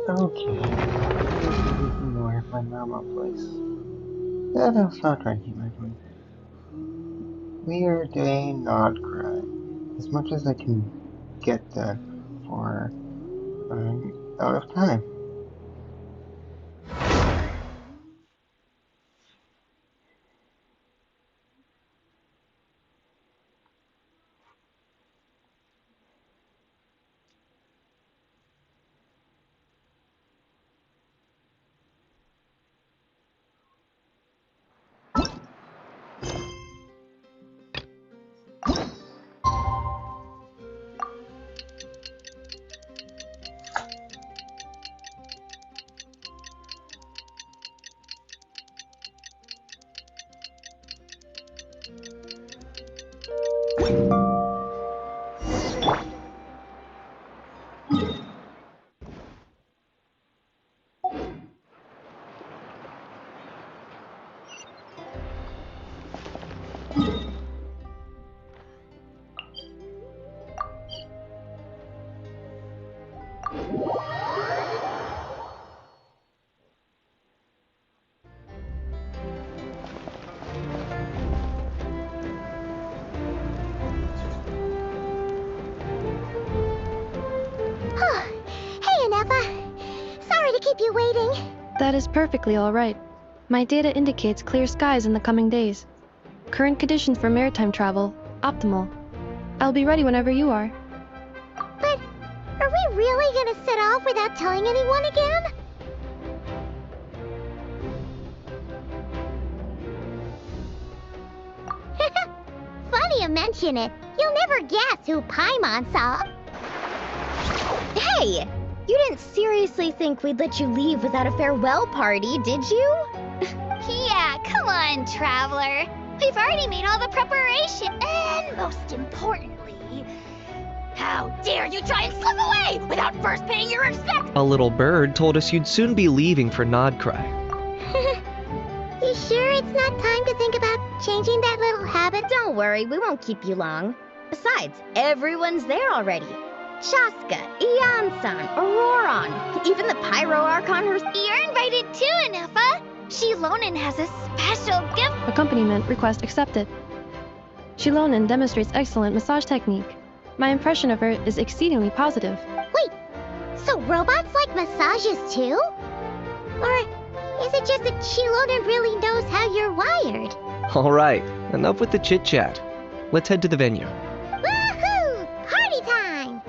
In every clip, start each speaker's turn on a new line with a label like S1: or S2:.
S1: Okay, more my normal place. That is not right here, my friend. We are doing not cry. As much as I can get that for running out of time.
S2: Hey, Anefa. Sorry to keep you waiting.
S3: That is perfectly all right. My data indicates clear skies in the coming days. Current conditions for maritime travel, optimal. I'll be ready whenever you are.
S2: But are we really gonna set off without telling anyone again? Funny you mention it. You'll never guess who Paimon saw.
S4: Hey! You didn't seriously think we'd let you leave without a farewell party, did you?
S2: Yeah, come on, Traveler. We've already made all the preparation. And most importantly, how dare you try and slip away without first paying your respect?
S5: A little bird told us you'd soon be leaving for Nodcry.
S2: You sure it's not time to think about changing that little habit?
S4: Don't worry, we won't keep you long. Besides, everyone's there already. Chaska, Ian-san, Auroron, even the Pyro Archon herself.
S2: You're invited too, Anefa. Shilonen has a special gift.
S3: Accompaniment request accepted. Shilonen demonstrates excellent massage technique. My impression of her is exceedingly positive.
S2: Wait, so robots like massages too? Or is it just that Shilonen really knows how you're wired?
S5: Alright, enough with the chit-chat. Let's head to the venue.
S2: Woohoo! Party time!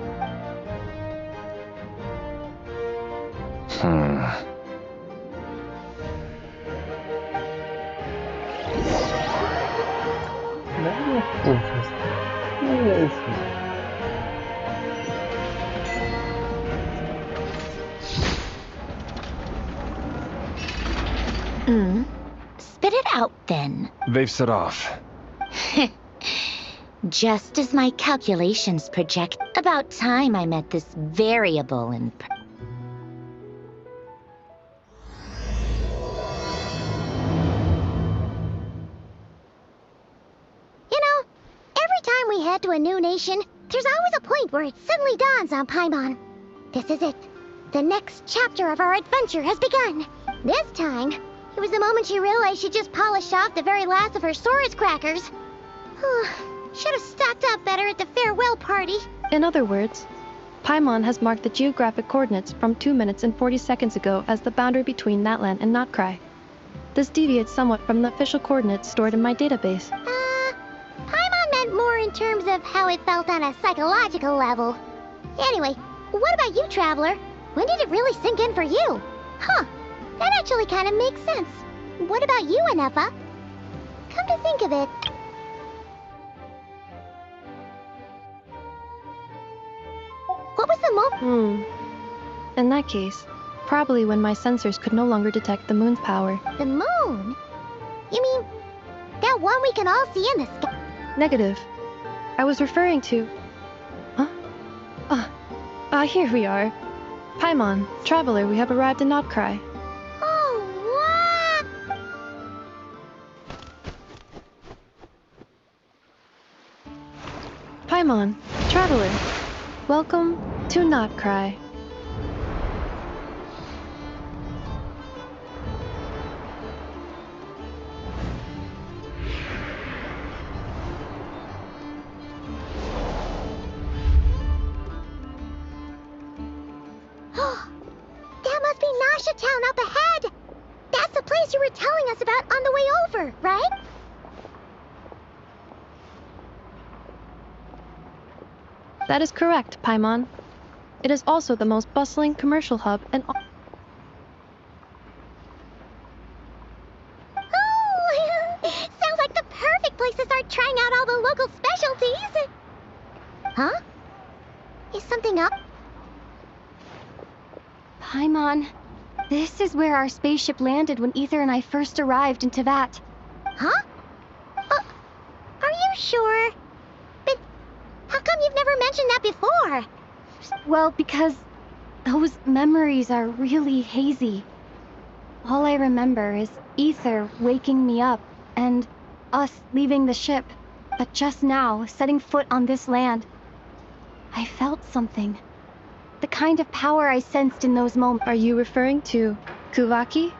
S1: That is interesting. Yes.
S4: Spit it out, then.
S6: They've set off.
S4: Just as my calculations project. About time I met this variable in...
S2: You know, every time we head to a new nation, there's always a point where it suddenly dawns on Paimon. This is it. The next chapter of our adventure has begun. This time, it was the moment she realized she just polished off the very last of her Saurus crackers. Should have stocked up better at the farewell party.
S3: In other words, Paimon has marked the geographic coordinates from 2 minutes and 40 seconds ago as the boundary between Natlan and Notcry. This deviates somewhat from the official coordinates stored in my database.
S2: Paimon meant more in terms of how it felt on a psychological level. Anyway, what about you, Traveler? When did it really sink in for you? Huh, that actually kind of makes sense. What about you, Anefa? Come to think of it... What was the moment?
S3: In that case, probably when my sensors could no longer detect the moon's power.
S2: The moon? You mean that one we can all see in the sky?
S3: Negative. I was referring to... Here we are. Paimon, Traveler, we have arrived in Notcry.
S2: Oh, wow!
S3: Paimon, Traveler, welcome to Notcry.
S2: Nasha Town up ahead! That's the place you were telling us about on the way over, right?
S3: That is correct, Paimon. It is also the most bustling commercial hub and
S2: Oh! Sounds like the perfect place to start trying out all the local specialties! Huh? Is something up?
S6: Paimon, this is where our spaceship landed when Ether and I first arrived in Teyvat.
S2: Huh? Are you sure? But how come you've never mentioned that before?
S6: Well, because those memories are really hazy. All I remember is Ether waking me up and us leaving the ship. But just now, setting foot on this land, I felt something. The kind of power I sensed in those moments.
S3: Are you referring to Kuvaki?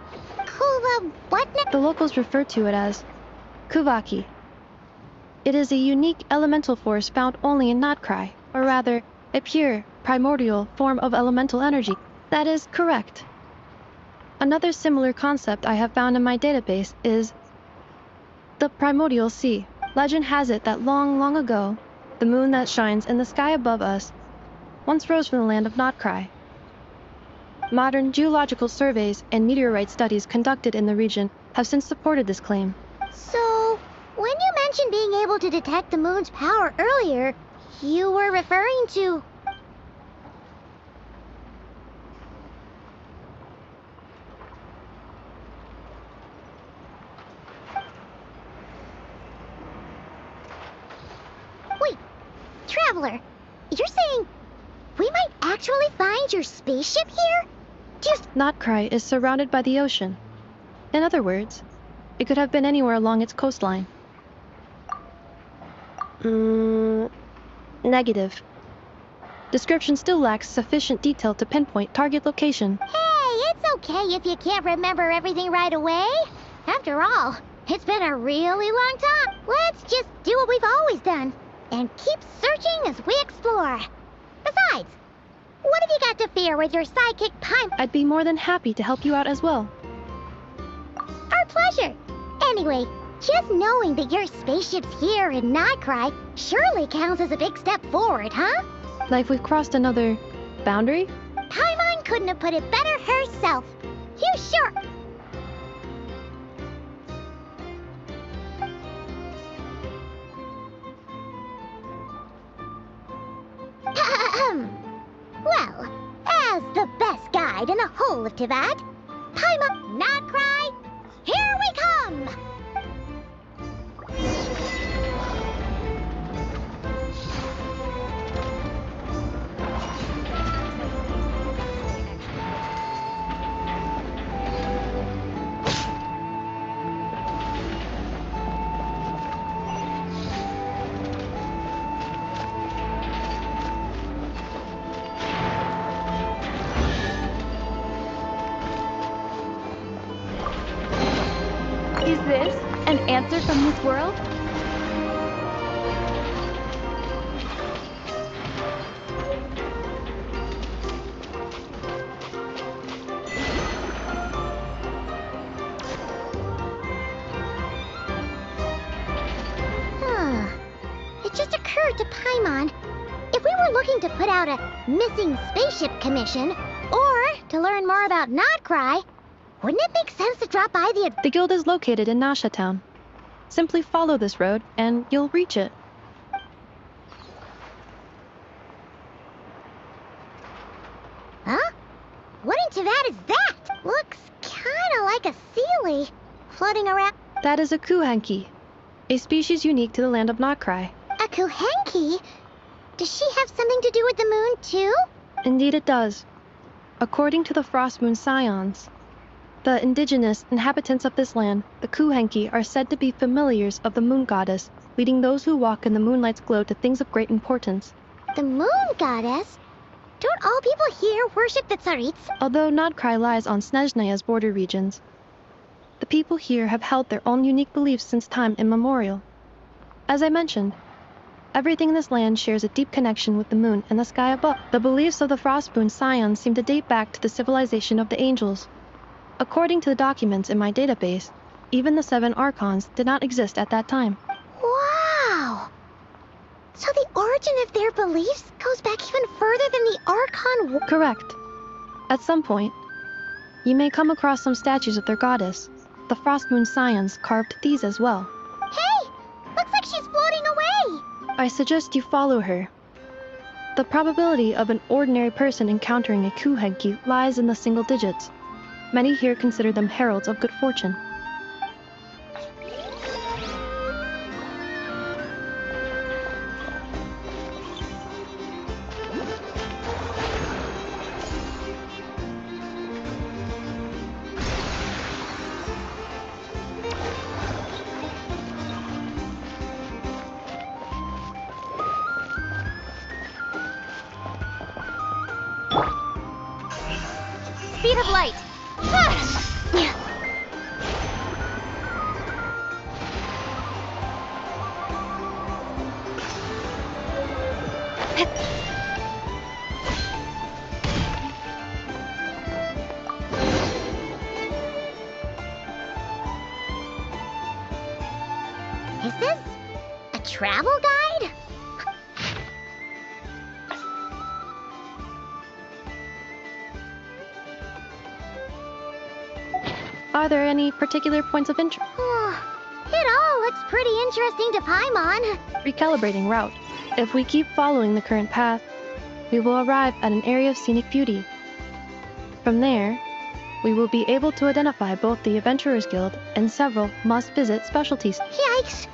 S2: What?
S3: The locals refer to it as Kuvaki. It is a unique elemental force found only in Notkrai, or rather, a pure, primordial form of elemental energy. That is correct. Another similar concept I have found in my database is the primordial sea. Legend has it that long, long ago, the moon that shines in the sky above us once rose from the land of Notkrai. Modern geological surveys and meteorite studies conducted in the region have since supported this claim.
S2: So, when you mentioned being able to detect the moon's power earlier, you were referring to... Wait, Traveler, you're saying we might actually find your spaceship here?
S3: Notkrai is surrounded by the ocean. In other words, it could have been anywhere along its coastline. Negative. Description still lacks sufficient detail to pinpoint target location.
S2: Hey, it's okay if you can't remember everything right away. After all, it's been a really long time. Let's just do what we've always done and keep searching as we explore. Besides, what have you got to fear with your sidekick Paimon?
S3: I'd be more than happy to help you out as well.
S2: Our pleasure. Anyway, just knowing that your spaceship's here in Notkrai surely counts as a big step forward, huh?
S3: Like we've crossed another boundary?
S2: Paimon couldn't have put it better herself. You sure? Well, as the best guide in the whole of Teyvat, Paimon, Notkrai, here we come!
S6: Is this an answer from this world?
S2: It just occurred to Paimon, if we were looking to put out a missing spaceship commission, or to learn more about Notkrai, wouldn't it make sense to drop by
S3: The guild is located in Nasha Town. Simply follow this road and you'll reach it.
S2: Huh? What in Teyvat is that? Looks kinda like a Sealy floating around.
S3: That is a Kuhenki, a species unique to the land of Notkrai.
S2: A Kuhenki? Does she have something to do with the moon, too?
S3: Indeed it does. According to the Frost Moon Scions, the indigenous inhabitants of this land, the Kuhenki, are said to be familiars of the moon goddess, leading those who walk in the moonlight's glow to things of great importance.
S2: The moon goddess? Don't all people here worship the Tsarits?
S3: Although Notkrai lies on Snezhnaya's border regions, the people here have held their own unique beliefs since time immemorial. As I mentioned, everything in this land shares a deep connection with the moon and the sky above. The beliefs of the Frostmoon Scions seem to date back to the civilization of the angels, According to the documents in my database, even the 7 Archons did not exist at that time.
S2: Wow! So the origin of their beliefs goes back even further than the Archon.
S3: Correct. At some point, you may come across some statues of their goddess. The Frost Moon Scions carved these as well.
S2: Hey! Looks like she's floating away!
S3: I suggest you follow her. The probability of an ordinary person encountering a Kuhenki lies in the single digits. Many here consider them heralds of good fortune.
S6: Speed of light.
S2: Is this a travel guide?
S3: Are there any particular points of interest?
S2: It all looks pretty interesting to Paimon.
S3: Recalibrating route. If we keep following the current path, we will arrive at an area of scenic beauty. From there, we will be able to identify both the Adventurers Guild and several must-visit specialties.
S2: Yikes!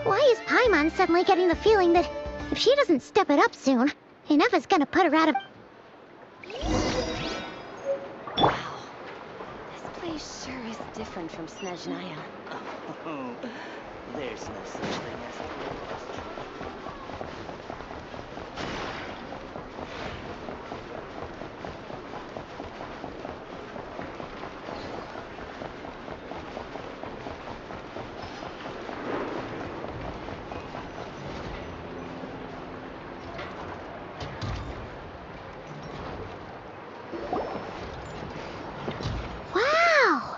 S2: Why is Paimon suddenly getting the feeling that if she doesn't step it up soon, enough is gonna put her out of...
S7: This place sure is different from Snezhnaya.
S8: Oh, there's no such thing as
S2: Wow!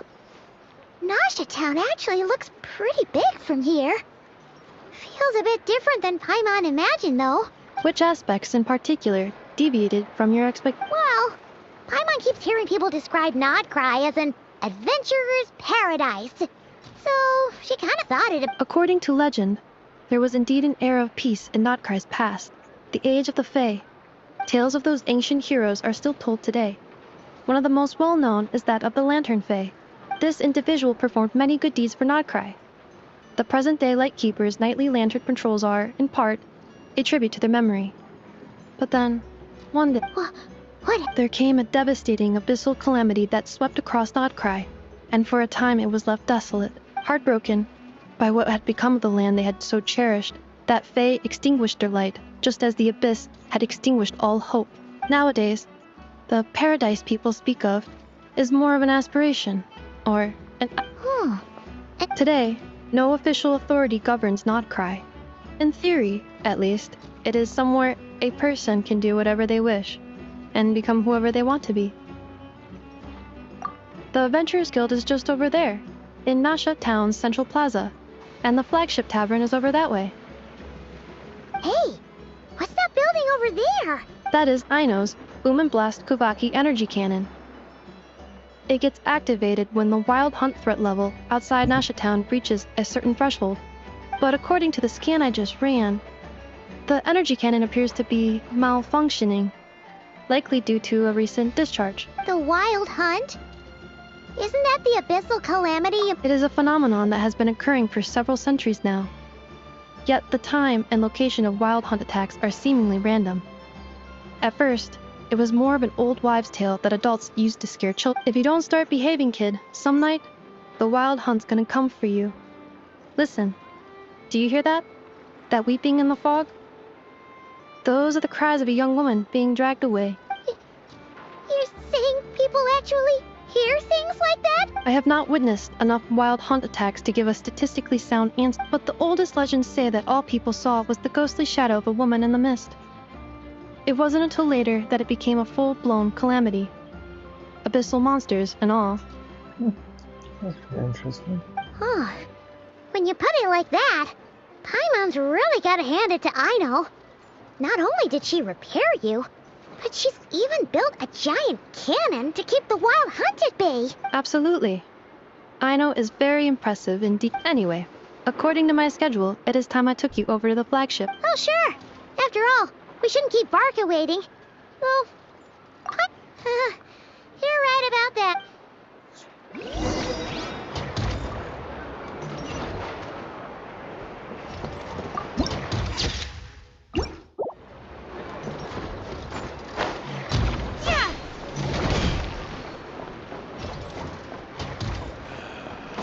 S2: Nasha Town actually looks pretty big from here. Feels a bit different than Paimon imagined, though.
S3: Which aspects in particular deviated from your
S2: Well, Paimon keeps hearing people describe Nodcry as an adventurer's paradise. So, she kind of thought it...
S3: According to legend, there was indeed an era of peace in Notcry's past, the age of the Fae. Tales of those ancient heroes are still told today. One of the most well-known is that of the Lantern Fae. This individual performed many good deeds for Notcry. The present-day Lightkeeper's nightly lantern patrols are, in part, a tribute to their memory. But then, one day,
S2: What?
S3: there came a devastating abyssal calamity that swept across Notcry, and for a time it was left desolate. Heartbroken by what had become of the land they had so cherished, that Fae extinguished their light, just as the abyss had extinguished all hope. Nowadays, the paradise people speak of is more of an aspiration, or an... Today, no official authority governs Notcry. In theory, at least, it is somewhere a person can do whatever they wish, and become whoever they want to be. The Adventurers Guild is just over there, in Nasha Town's Central Plaza, and the flagship tavern is over that way.
S2: Hey, what's that building over there?
S3: That is Aino's Boom and Blast Kuvaki energy cannon. It gets activated when the Wild Hunt threat level outside Nasha Town reaches a certain threshold. But according to the scan I just ran, the energy cannon appears to be malfunctioning, likely due to a recent discharge.
S2: The Wild Hunt? Isn't that the abyssal calamity?
S3: It is a phenomenon that has been occurring for several centuries now. Yet the time and location of Wild Hunt attacks are seemingly random. At first, it was more of an old wives' tale that adults used to scare children. If you don't start behaving, kid, some night, the Wild Hunt's gonna come for you. Listen, do you hear that? That weeping in the fog? Those are the cries of a young woman being dragged away.
S2: You're saying people actually hear things like that?
S3: I have not witnessed enough Wild Hunt attacks to give a statistically sound answer, but the oldest legends say that all people saw was the ghostly shadow of a woman in the mist. It wasn't until later that it became a full-blown calamity. Abyssal monsters and all.
S1: That's pretty interesting.
S2: Oh, when you put it like that, Paimon's really gotta hand it to Aino. Not only did she repair you, but she's even built a giant cannon to keep the wild hunt at bay.
S3: Absolutely. Aino is very impressive indeed. Anyway, according to my schedule, it is time I took you over to the flagship.
S2: Oh, sure. After all, we shouldn't keep Varka waiting. Well, what? You're right about that.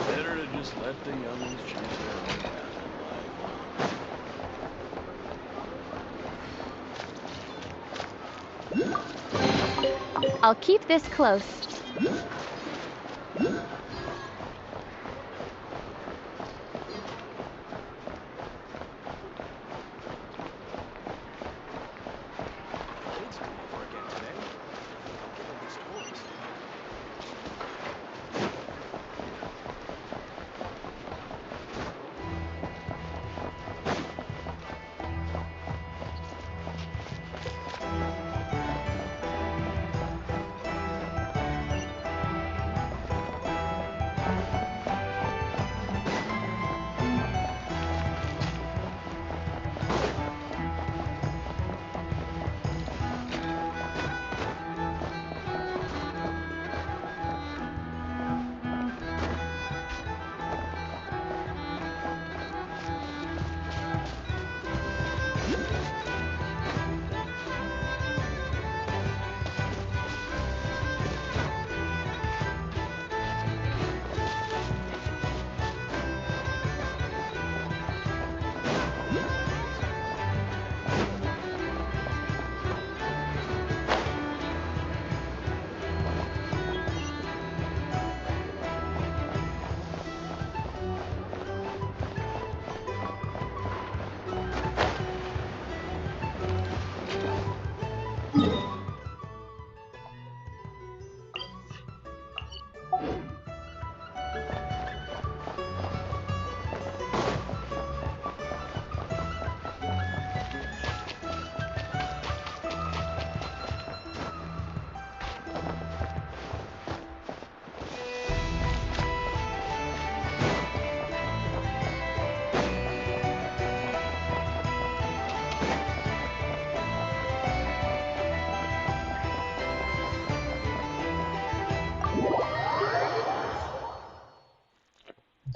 S8: Better to just let the youngins choose their own path in life.
S6: I'll keep this close.
S8: Kids come over again today. I'll get all these toys.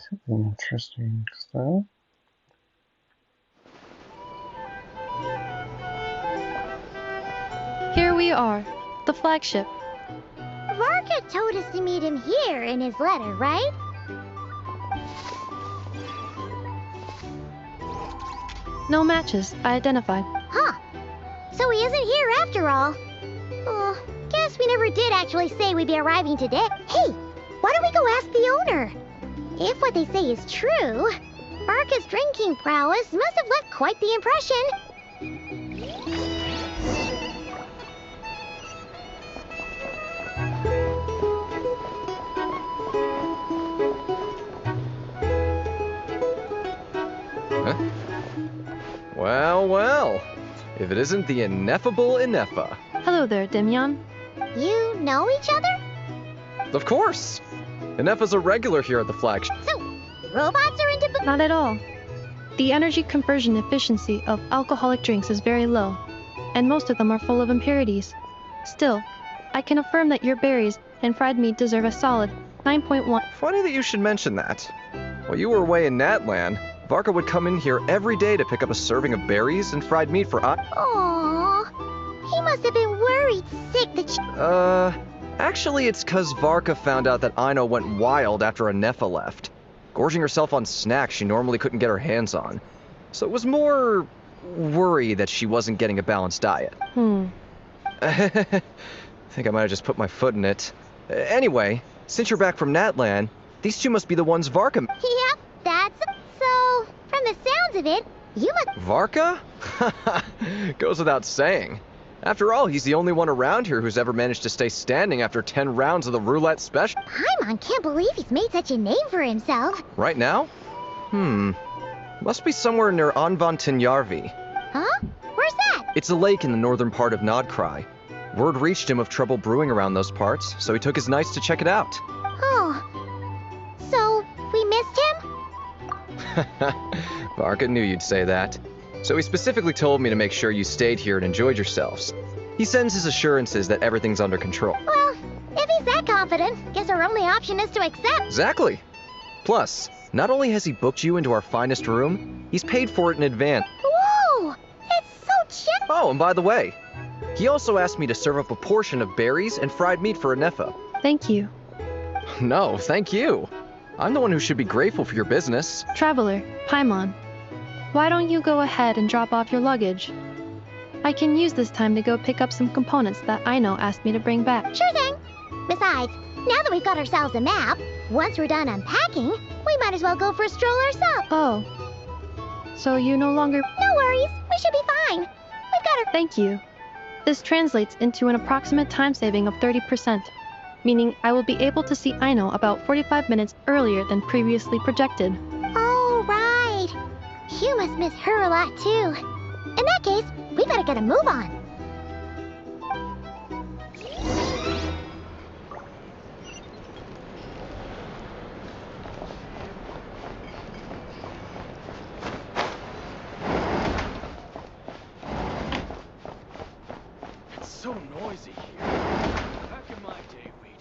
S1: Something interesting stuff.
S3: Here we are, the flagship.
S2: Varka told us to meet him here in his letter, right?
S3: No matches, I identified.
S2: Huh. So he isn't here after all. Oh, guess we never did actually say we'd be arriving today. Hey, why don't we go ask the owner? If what they say is true, Varka's drinking prowess must have left quite the impression.
S5: Huh? Well, well. If it isn't the ineffable Ineffa.
S3: Hello there, Demyon.
S2: You know each other?
S5: Of course! Ineffa's a regular here at the flagship.
S2: So, robots are into...
S3: Not at all. The energy conversion efficiency of alcoholic drinks is very low, and most of them are full of impurities. Still, I can affirm that your berries and fried meat deserve a solid 9.1.
S5: Funny that you should mention that. While you were away in Natlan, Varka would come in here every day to pick up a serving of berries and fried meat for
S2: Aww. He must have been worried sick that
S5: Actually, it's 'cause Varka found out that Aino went wild after Ineffa left, gorging herself on snacks she normally couldn't get her hands on. So it was more worry that she wasn't getting a balanced diet. I think I might have just put my foot in it. Anyway, since you're back from Natlan, these two must be the ones Varka...
S2: Yep, that's... So, from the sounds of it, you must...
S5: Varka? Goes without saying. After all, he's the only one around here who's ever managed to stay standing after 10 rounds of the roulette special.
S2: Paimon can't believe he's made such a name for himself.
S5: Right now? Must be somewhere near Anvantinjarvi.
S2: Huh? Where's that?
S5: It's a lake in the northern part of Nodkrai. Word reached him of trouble brewing around those parts, so he took his knights to check it out.
S2: Oh. So, we missed him?
S5: Varka knew you'd say that. So he specifically told me to make sure you stayed here and enjoyed yourselves. He sends his assurances that everything's under control.
S2: Well, if he's that confident, guess our only option is to accept.
S5: Exactly. Plus, not only has he booked you into our finest room, he's paid for it in advance.
S2: Whoa! It's so generous.
S5: Oh, and by the way, he also asked me to serve up a portion of berries and fried meat for Anefa.
S3: Thank you.
S5: No, thank you. I'm the one who should be grateful for your business.
S3: Traveler, Paimon, why don't you go ahead and drop off your luggage? I can use this time to go pick up some components that Aino asked me to bring back.
S2: Sure thing. Besides, now that we've got ourselves a map, once we're done unpacking, we might as well go for a stroll ourselves.
S3: Oh. So you no longer...
S2: No worries. We should be fine. We've got our...
S3: Thank you. This translates into an approximate time saving of 30%, meaning I will be able to see Aino about 45 minutes earlier than previously projected.
S2: Oh, right. You must miss her a lot, too. In that case, we better get a move on.
S8: It's so noisy here. Back in my day, we'd...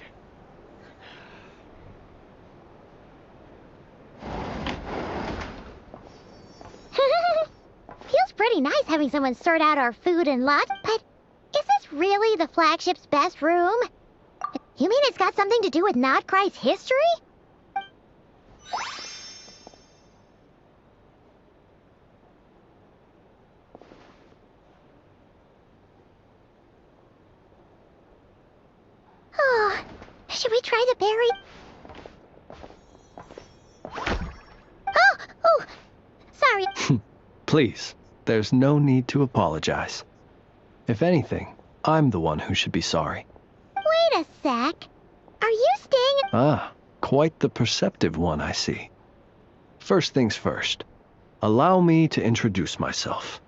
S2: Feels pretty nice having someone sort out our food and lot, but is this really the flagship's best room? You mean it's got something to do with Nodkrai's history? Oh, should we try the berry? Oh, sorry.
S9: Please, there's no need to apologize. If anything, I'm the one who should be sorry.
S2: Wait a sec. Are you staying at...
S9: Ah, quite the perceptive one, I see. First things first, allow me to introduce myself.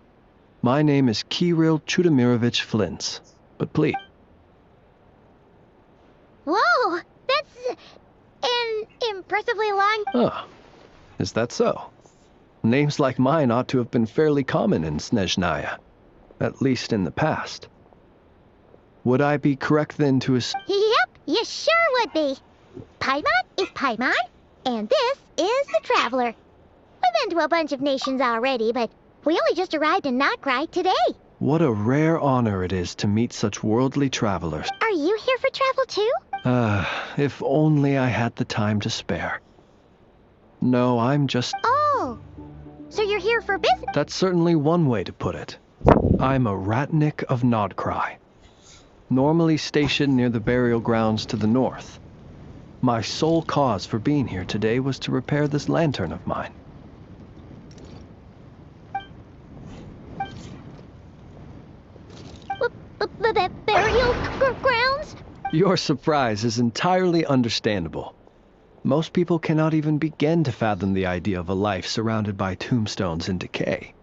S9: My name is Kirill Chudamirovich Flintz, but please...
S2: Whoa, that's an impressively long...
S9: Ah, is that so? Names like mine ought to have been fairly common in Snezhnaya, at least in the past. Would I be correct then to
S2: Yep, you sure would be. Paimon is Paimon, and this is the Traveler. We've been to a bunch of nations already, but we only just arrived in Nodkrai today.
S9: What a rare honor it is to meet such worldly travelers.
S2: Are you here for travel too?
S9: If only I had the time to spare. No, I'm just...
S2: Oh, so you're here for business?
S9: That's certainly one way to put it. I'm a Ratnik of Nodkrai, normally stationed near the burial grounds to the north. My sole cause for being here today was to repair this lantern of mine.
S2: Burial grounds?
S9: Your surprise is entirely understandable. Most people cannot even begin to fathom the idea of a life surrounded by tombstones and decay.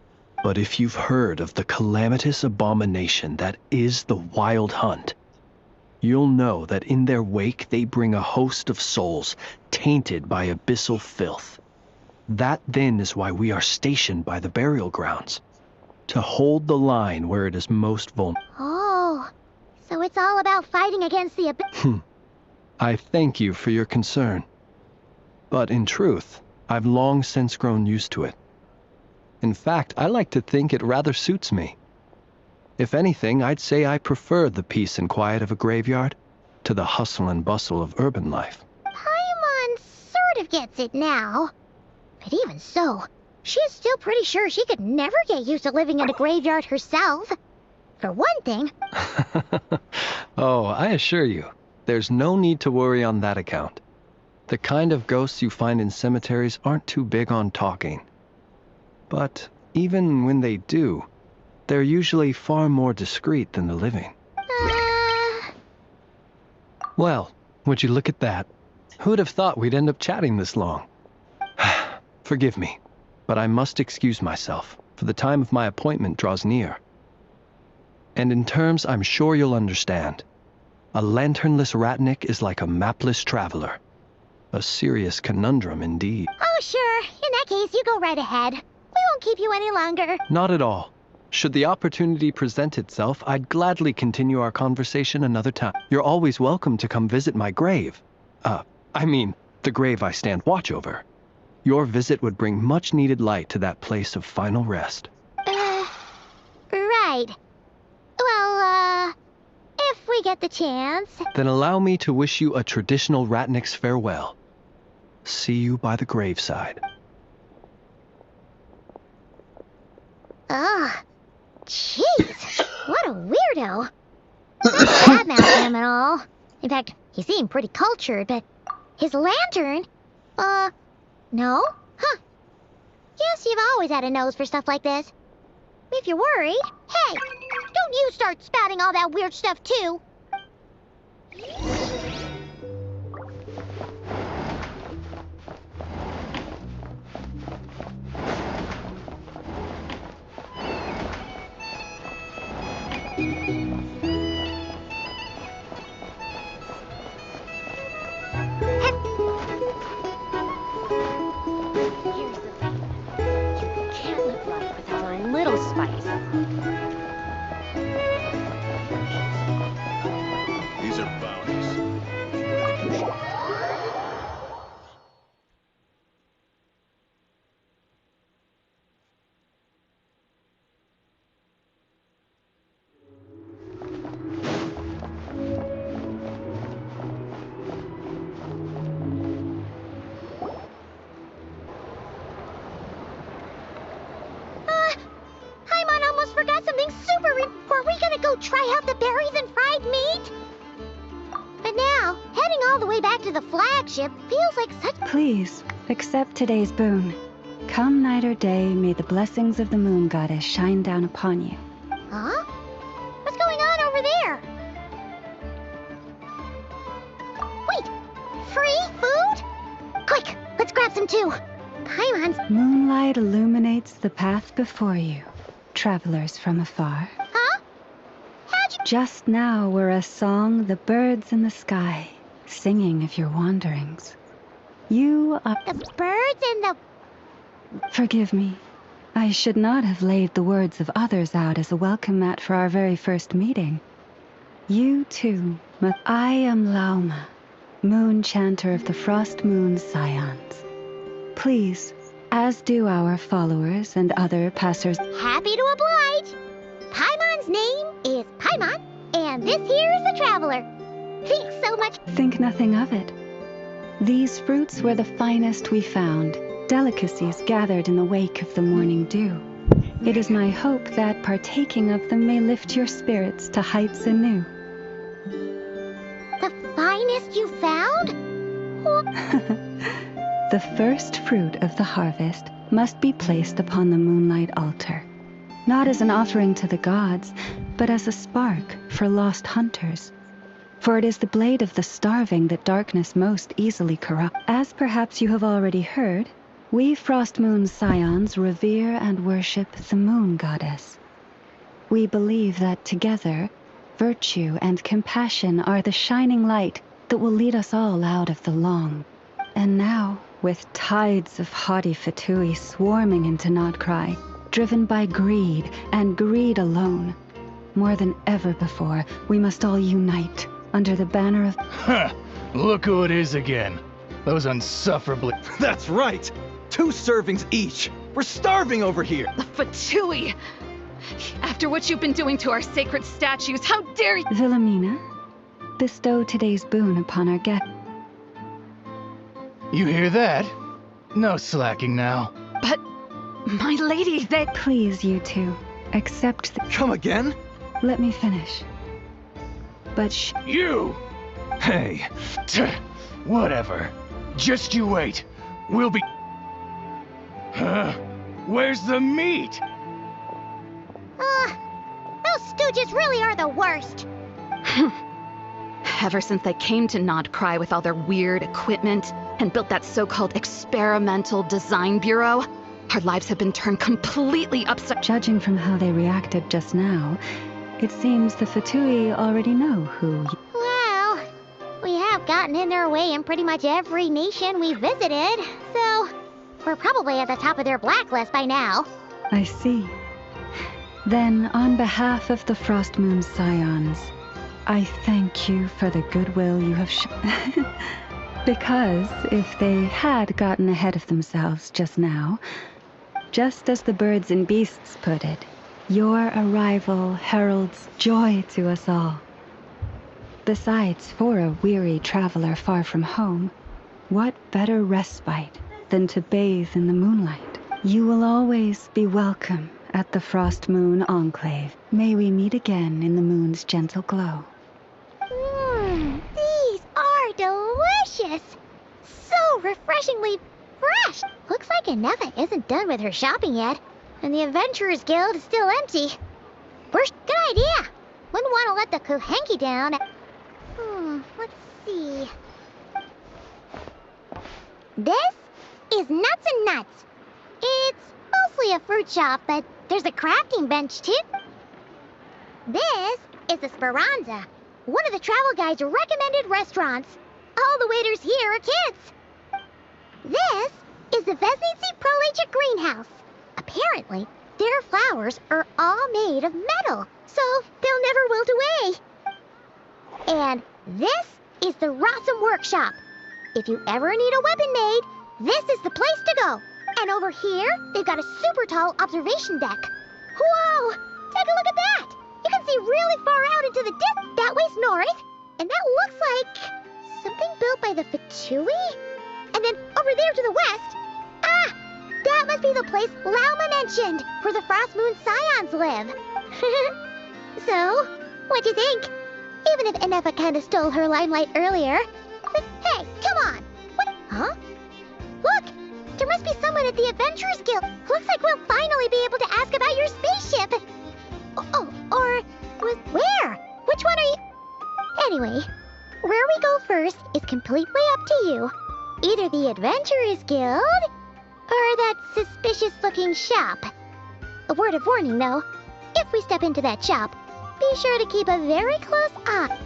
S9: But if you've heard of the calamitous abomination that is the Wild Hunt, you'll know that in their wake they bring a host of souls tainted by abyssal filth. That then is why we are stationed by the burial grounds, to hold the line where it is most vulnerable.
S2: Oh, so it's all about fighting against the
S9: I thank you for your concern. But in truth, I've long since grown used to it. In fact, I like to think it rather suits me. If anything, I'd say I prefer the peace and quiet of a graveyard to the hustle and bustle of urban life.
S2: Paimon sort of gets it now. But even so, she's still pretty sure she could never get used to living in a graveyard herself. For one thing...
S9: Oh, I assure you, there's no need to worry on that account. The kind of ghosts you find in cemeteries aren't too big on talking. But even when they do, they're usually far more discreet than the living. Well, would you look at that? Who'd have thought we'd end up chatting this long? Forgive me, but I must excuse myself, for the time of my appointment draws near. And in terms I'm sure you'll understand, a lanternless ratnik is like a mapless traveler. A serious conundrum indeed.
S2: Oh, sure. In that case, you go right ahead. We won't keep you any longer.
S9: Not at all. Should the opportunity present itself, I'd gladly continue our conversation another time. You're always welcome to come visit my grave. I mean, the grave I stand watch over. Your visit would bring much-needed light to that place of final rest.
S2: Right. Well, if we get the chance.
S9: Then allow me to wish you a traditional ratnik's farewell. See you by the graveside.
S2: Ugh. Jeez. What a weirdo. Not badmouth him at all. In fact, he seemed pretty cultured, but his lantern? No? Huh. Guess you've always had a nose for stuff like this. If you're worried, hey, don't you start spouting all that weird stuff too.
S7: Here's the thing. You can't live life without a little spice.
S8: These are bounties. If you want to do shit.
S2: Paimon almost forgot something super Were we gonna go try out the berries and fried meat? But now, heading all the way back to the flagship feels like such...
S10: Please, accept today's boon. Come night or day, may the blessings of the moon goddess shine down upon you.
S2: Huh? What's going on over there? Wait! Free food? Quick, let's grab some too. Paimon's...
S10: Moonlight illuminates the path before you, travelers from afar.
S2: Huh? How'd you...
S10: Just now were a song the birds in the sky, singing of your wanderings. You are...
S2: The birds in the...
S10: Forgive me. I should not have laid the words of others out as a welcome mat for our very first meeting. You too, I am Lauma, moon chanter of the Frost Moon Scions. Please, as do our followers and other passers...
S2: Happy to oblige. Paimon's name is Paimon, and this here is the Traveler. Thanks so much.
S10: Think nothing of it. These fruits were the finest we found, delicacies gathered in the wake of the morning dew. It is my hope that partaking of them may lift your spirits to heights anew.
S2: The finest you found?
S10: The first fruit of the harvest must be placed upon the moonlight altar, not as an offering to the gods, but as a spark for lost hunters. For it is the blade of the starving that darkness most easily corrupts. As perhaps you have already heard, we Frost Moon Scions revere and worship the moon goddess. We believe that together, virtue and compassion are the shining light that will lead us all out of the long. And now, with tides of haughty Fatui swarming into Nodcry, driven by greed and greed alone, more than ever before, we must all unite under the banner of...
S11: Huh! Look who it is again. Those unsufferably...
S12: That's right! 2 servings each! We're starving over here!
S13: Fatui! After what you've been doing to our sacred statues, how dare you—
S10: Wilhelmina, bestow today's boon upon our guest.
S11: You hear that? No slacking now.
S13: But, my lady, they—
S10: Please, you two, accept the...
S12: Come again?
S10: Let me finish. But
S11: You! Hey, whatever. Just you wait. We'll be... Huh? Where's the meat?
S2: Stooges really are the worst.
S13: Ever since they came to Nod Cry with all their weird equipment and built that so-called experimental design bureau, our lives have been turned completely upside.
S10: Judging from how they reacted just now, it seems the Fatui already know who.
S2: Well, we have gotten in their way in pretty much every nation we visited, so we're probably at the top of their blacklist by now.
S10: I see. Then, on behalf of the Frost Moon's scions, I thank you for the goodwill you have shown. Because if they had gotten ahead of themselves just now, just as the birds and beasts put it, your arrival heralds joy to us all. Besides, for a weary traveler far from home, what better respite than to bathe in the moonlight? You will always be welcome at the Frost Moon Enclave. May we meet again in the moon's gentle glow.
S2: These are delicious! So refreshingly fresh! Looks like Inefa isn't done with her shopping yet, and the Adventurers Guild is still empty. Good idea! Wouldn't want to let the Kuhenki down. Let's see. This is Nuts and Nuts. It's mostly a fruit shop, but there's a crafting bench too. This is the Speranza, one of the travel guide's recommended restaurants. All the waiters here are kids. This is the Vesnici Prolegic Greenhouse. Apparently, their flowers are all made of metal, so they'll never wilt away. And this is the Rossum Workshop. If you ever need a weapon made, this is the place to go. And over here, they've got a super tall observation deck. Whoa! Take a look at that! You can see really far out into the distance. That way's north, and that looks like something built by the Fatui? And then over there to the west, that must be the place Lauma mentioned, where the Frost Moon Scions live. So, what do you think? Even if Inefa kind of stole her limelight earlier. But hey, come on! What? Huh? Look! There must be someone at the Adventurers Guild. Looks like we'll finally be able to ask about your spaceship. Where? Which one are you? Anyway, where we go first is completely up to you. Either the Adventurers Guild, or that suspicious-looking shop. A word of warning, though. If we step into that shop, be sure to keep a very close eye.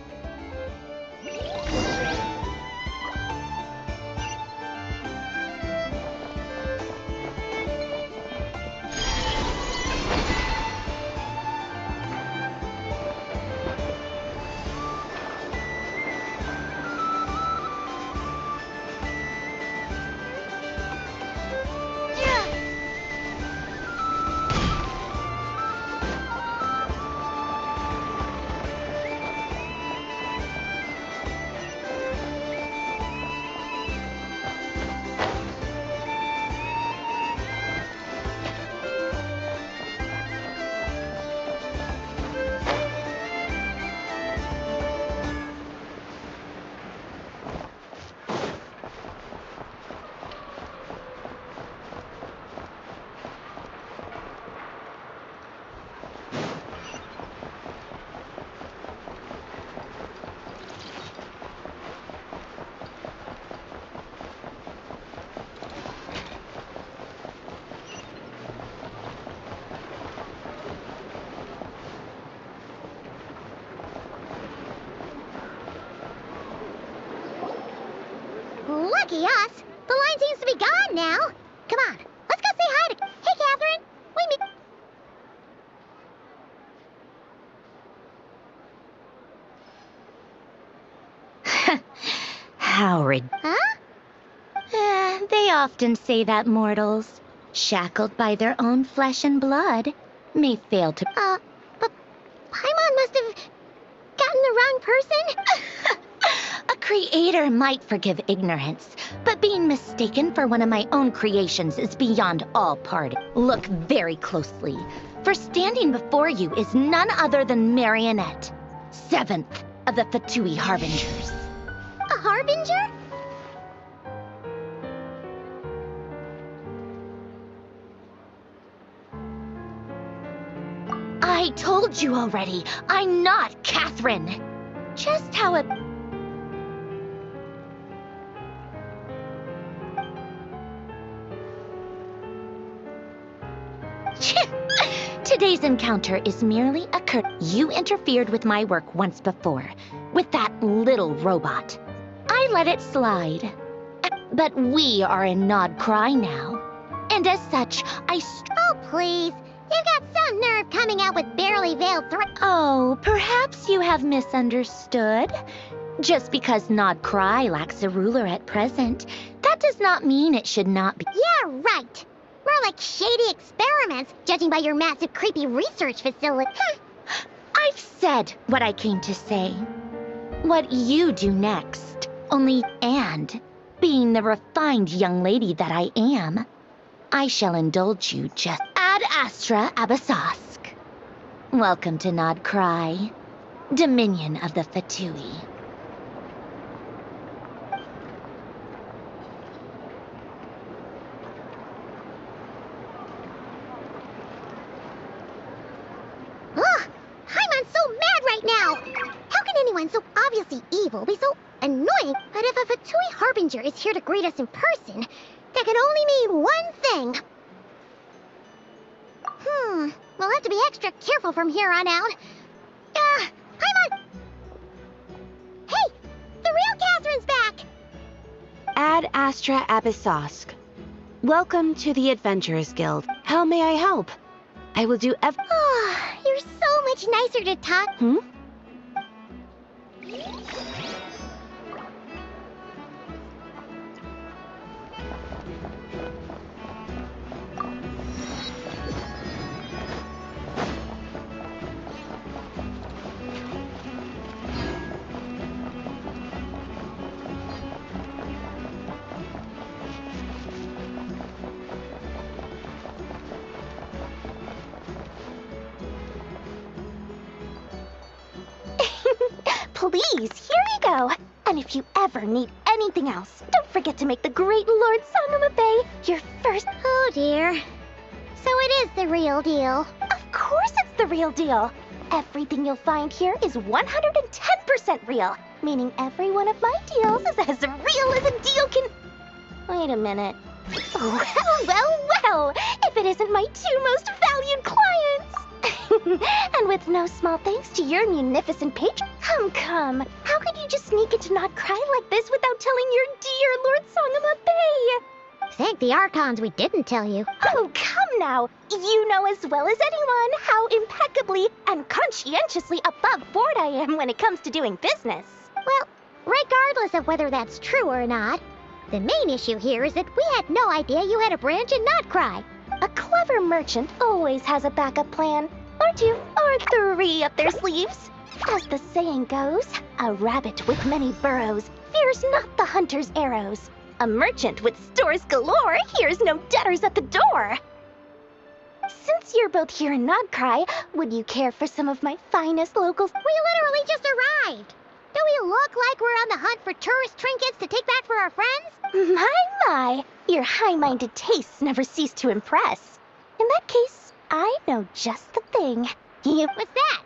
S2: Lucky us! The line seems to be gone now. Come on, let's go say hi to... Hey, Catherine! We meet...
S4: Howard.
S2: Huh?
S4: They often say that mortals, shackled by their own flesh and blood, may fail to...
S2: But Paimon must have gotten the wrong person.
S4: A creator might forgive ignorance, but being mistaken for one of my own creations is beyond all pardon. Look very closely, for standing before you is none other than Marionette, 7th of the Fatui Harbingers.
S2: A harbinger?
S4: I told you already, I'm not Catherine. Just how a... Today's encounter is merely a You interfered with my work once before, with that little robot. I let it slide. But we are in Nod Cry now. And as such, Oh,
S2: please. You've got some nerve coming out with barely veiled threat.
S4: Oh, perhaps you have misunderstood. Just because Nod Cry lacks a ruler at present, that does not mean it should not be.
S2: Yeah, right. More like shady experiments, judging by your massive, creepy research facility.
S4: I've said what I came to say. What you do next, only and, being the refined young lady that I am, I shall indulge you just ad astra abyssosque. Welcome to Nod Cry, Dominion of the Fatui.
S2: Ugh! Paimon's so mad right now! How can anyone so obviously evil be so annoying? But if a Fatui Harbinger is here to greet us in person, that can only mean one thing. We'll have to be extra careful from here on out. Paimon! Hey! The real Catherine's back!
S7: Ad Astra Abyssosque. Welcome to the Adventurers Guild. How may I help? I will do
S2: You're so much nicer to talk.
S7: Please, here you go. And if you ever need anything else, don't forget to make the great Lord Sangama Bay your first...
S2: Oh dear. So it is the real deal.
S7: Of course it's the real deal. Everything you'll find here is 110% real, meaning every one of my deals is as real as a deal can... Wait a minute. Well, if it isn't my two most valued clients. And with no small thanks to your munificent patron. Come. How could you just sneak into Nod Cry like this without telling your dear Lord Sangama Bay?
S2: Thank the Archons we didn't tell you.
S7: Oh, come now. You know as well as anyone how impeccably and conscientiously above board I am when it comes to doing business.
S2: Well, regardless of whether that's true or not, the main issue here is that we had no idea you had a branch in Nod Cry.
S7: A clever merchant always has a backup plan. Or two, or three up their sleeves. As the saying goes, a rabbit with many burrows fears not the hunter's arrows. A merchant with stores galore hears no debtors at the door. Since you're both here in Nod Cry, would you care for some of my finest locals?
S2: We literally just arrived. Do we look like we're on the hunt for tourist trinkets to take back for our friends?
S7: My, your high-minded tastes never cease to impress. In that case, I know just the thing.
S2: What's that?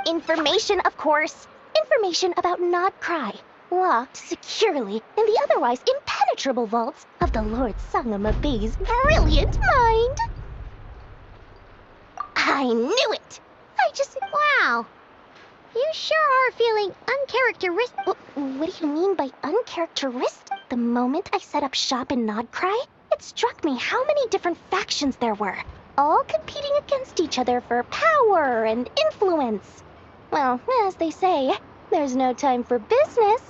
S7: Information, of course. Information about Nod Cry, locked securely in the otherwise impenetrable vaults of the Lord Sangama Bay's brilliant mind. I knew it!
S2: Wow. You sure are feeling uncharacteristic.
S7: What do you mean by uncharacteristic? The moment I set up shop in Nod Cry, it struck me how many different factions there were, all competing against each other for power and influence. Well, as they say, there's no time for business.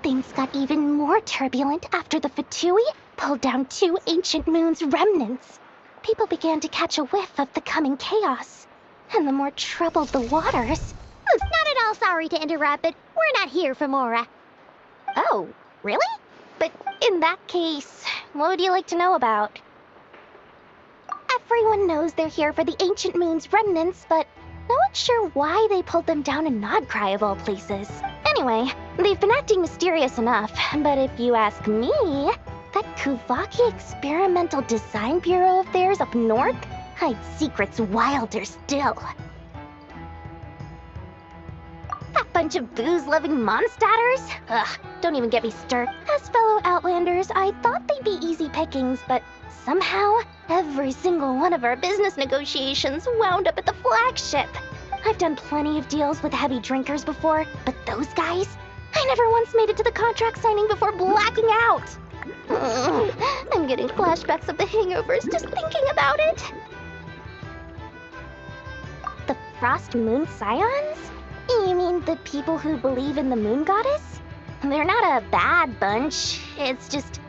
S7: Things got even more turbulent after the Fatui pulled down 2 ancient moon's remnants. People began to catch a whiff of the coming chaos. And the more troubled the waters...
S2: Not at all sorry to interrupt, but we're not here for Mora.
S7: Oh, really? But in that case, what would you like to know about? Everyone knows they're here for the ancient moon's remnants, but no one's sure why they pulled them down in Nod Cry of all places. Anyway, they've been acting mysterious enough, but if you ask me, that Kuvaki Experimental Design Bureau of theirs up north hides secrets wilder still. bunch of booze-loving monstaters? Ugh, don't even get me started. As fellow Outlanders, I thought they'd be easy pickings, but somehow, every single one of our business negotiations wound up at the flagship. I've done plenty of deals with heavy drinkers before, but those guys? I never once made it to the contract signing before blacking out. I'm getting flashbacks of the hangovers just thinking about it. The Frost Moon Scions? You mean the people who believe in the moon goddess? They're not a bad bunch. It's just,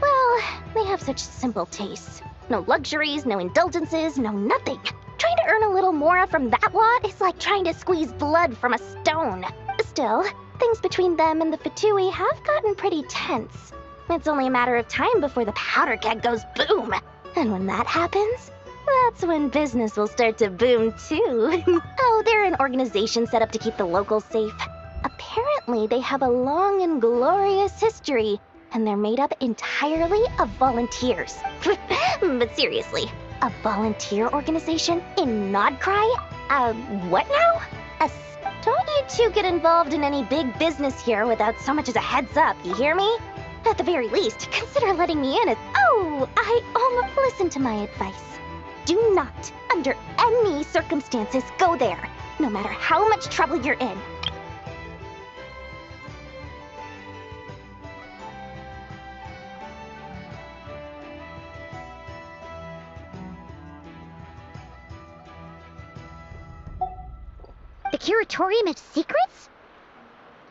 S7: well, they have such simple tastes. No luxuries, no indulgences, no nothing. Trying to earn a little more from that lot is like trying to squeeze blood from a stone. Still, things between them and the Fatui have gotten pretty tense. It's only a matter of time before the powder keg goes boom. And when that happens, that's when business will start to boom too. Oh, they're an organization set up to keep the locals safe. Apparently, they have a long and glorious history, and they're made up entirely of volunteers. But seriously, a volunteer organization in Nodcry? What now? Don't you two get involved in any big business here without so much as a heads up, you hear me? At the very least, consider letting me in as— Oh, listen to my advice. Do not, under any circumstances, go there, no matter how much trouble you're in.
S2: The Curatorium of Secrets?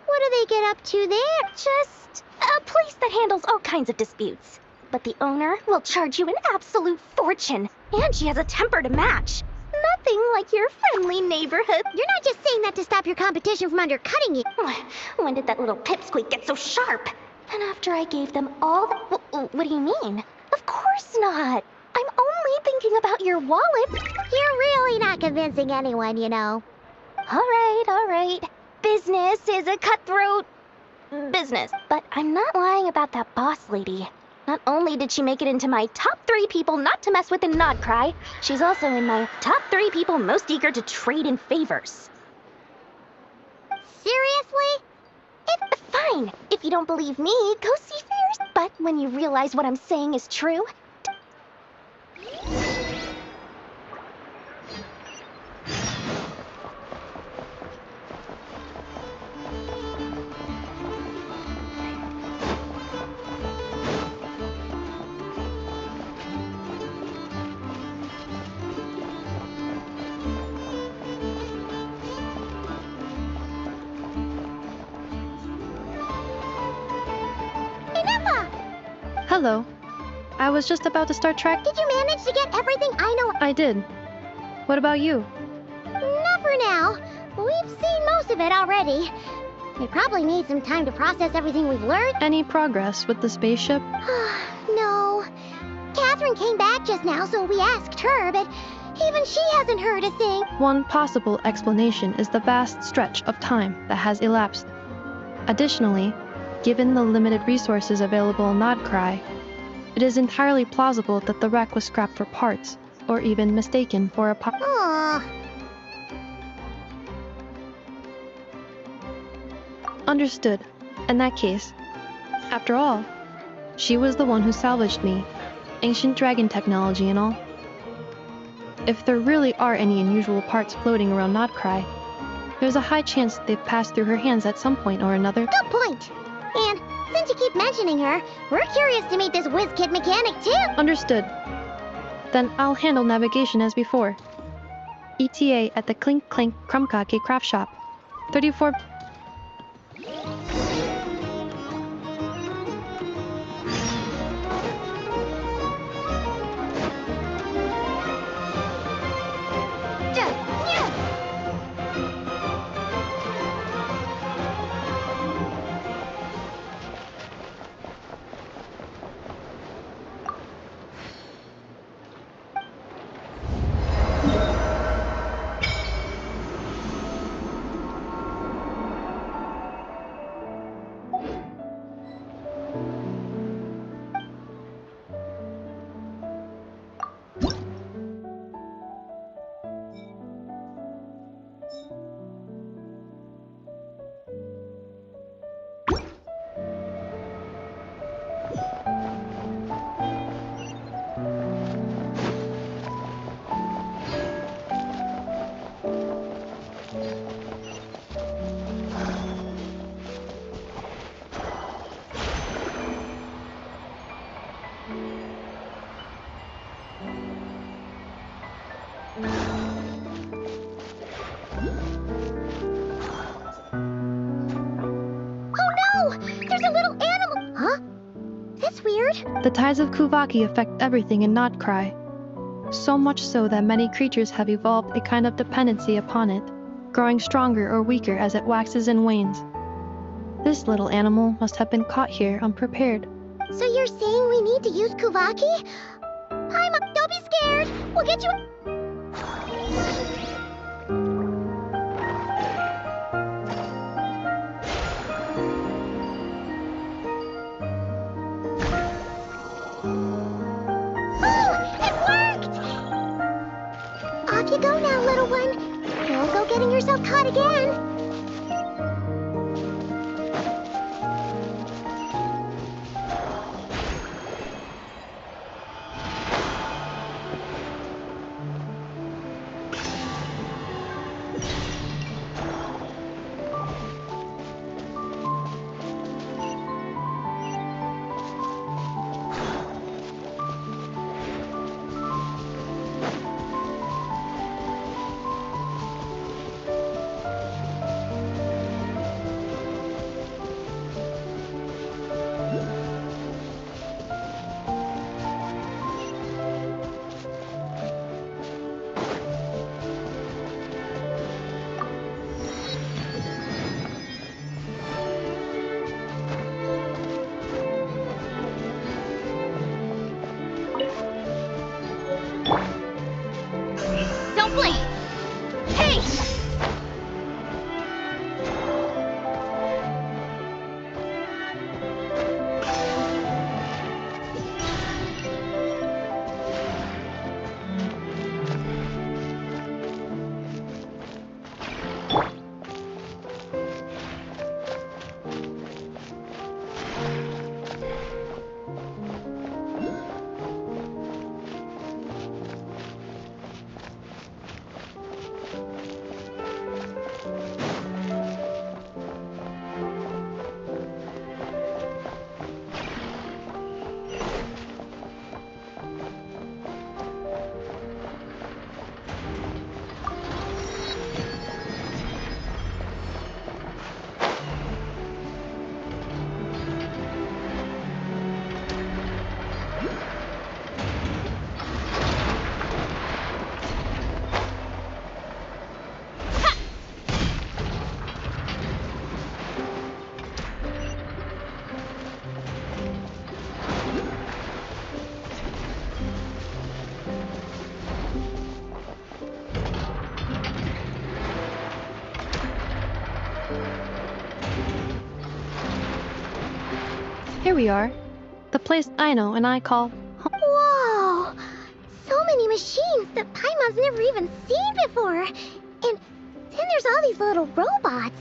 S2: What do they get up to there?
S7: Just a place that handles all kinds of disputes. But the owner will charge you an absolute fortune, and she has a temper to match. Nothing like your friendly neighborhood.
S2: You're not just saying that to stop your competition from undercutting you.
S7: When did that little pipsqueak get so sharp? And after I gave them all the— What do you mean? Of course not. I'm only thinking about your wallet.
S2: You're really not convincing anyone, you know.
S7: All right. Business is a cutthroat business. But I'm not lying about that boss lady. Not only did she make it into my top 3 people not to mess with in Nodcry, she's also in my top 3 people most eager to trade in favors.
S2: Seriously?
S7: Fine. If you don't believe me, go see for yourself. But when you realize what I'm saying is true—
S3: Hello. I was just about to start track.
S2: Did you manage to get everything I know?
S3: I did. What about you?
S2: Not for now. We've seen most of it already. We probably need some time to process everything we've learned.
S3: Any progress with the spaceship?
S2: No. Catherine came back just now, so we asked her, but even she hasn't heard a thing.
S3: One possible explanation is the vast stretch of time that has elapsed. Additionally, given the limited resources available in Nodcry, it is entirely plausible that the wreck was scrapped for parts, or even mistaken for a
S2: Aww.
S3: Understood. In that case, after all, she was the one who salvaged me, ancient dragon technology and all. If there really are any unusual parts floating around Nodcry, there's a high chance they've passed through her hands at some point or another.
S2: Good point. And since you keep mentioning her, we're curious to meet this whiz-kid mechanic too.
S3: Understood. Then I'll handle navigation as before. ETA at the Clink Clink Krumkake craft shop. 34...
S2: scared?
S3: The tides of Kuvaki affect everything in Nodkrai. So much so that many creatures have evolved a kind of dependency upon it, growing stronger or weaker as it waxes and wanes. This little animal must have been caught here unprepared.
S2: So you're saying we need to use Kuvaki? Paimon, don't be scared! We'll get you... Off you go now, little one. Don't go getting yourself caught again.
S4: Don't blink! Hey!
S3: Here we are. The place Aino and I call home.
S2: Whoa! So many machines that Paimon's never even seen before. And then there's all these little robots.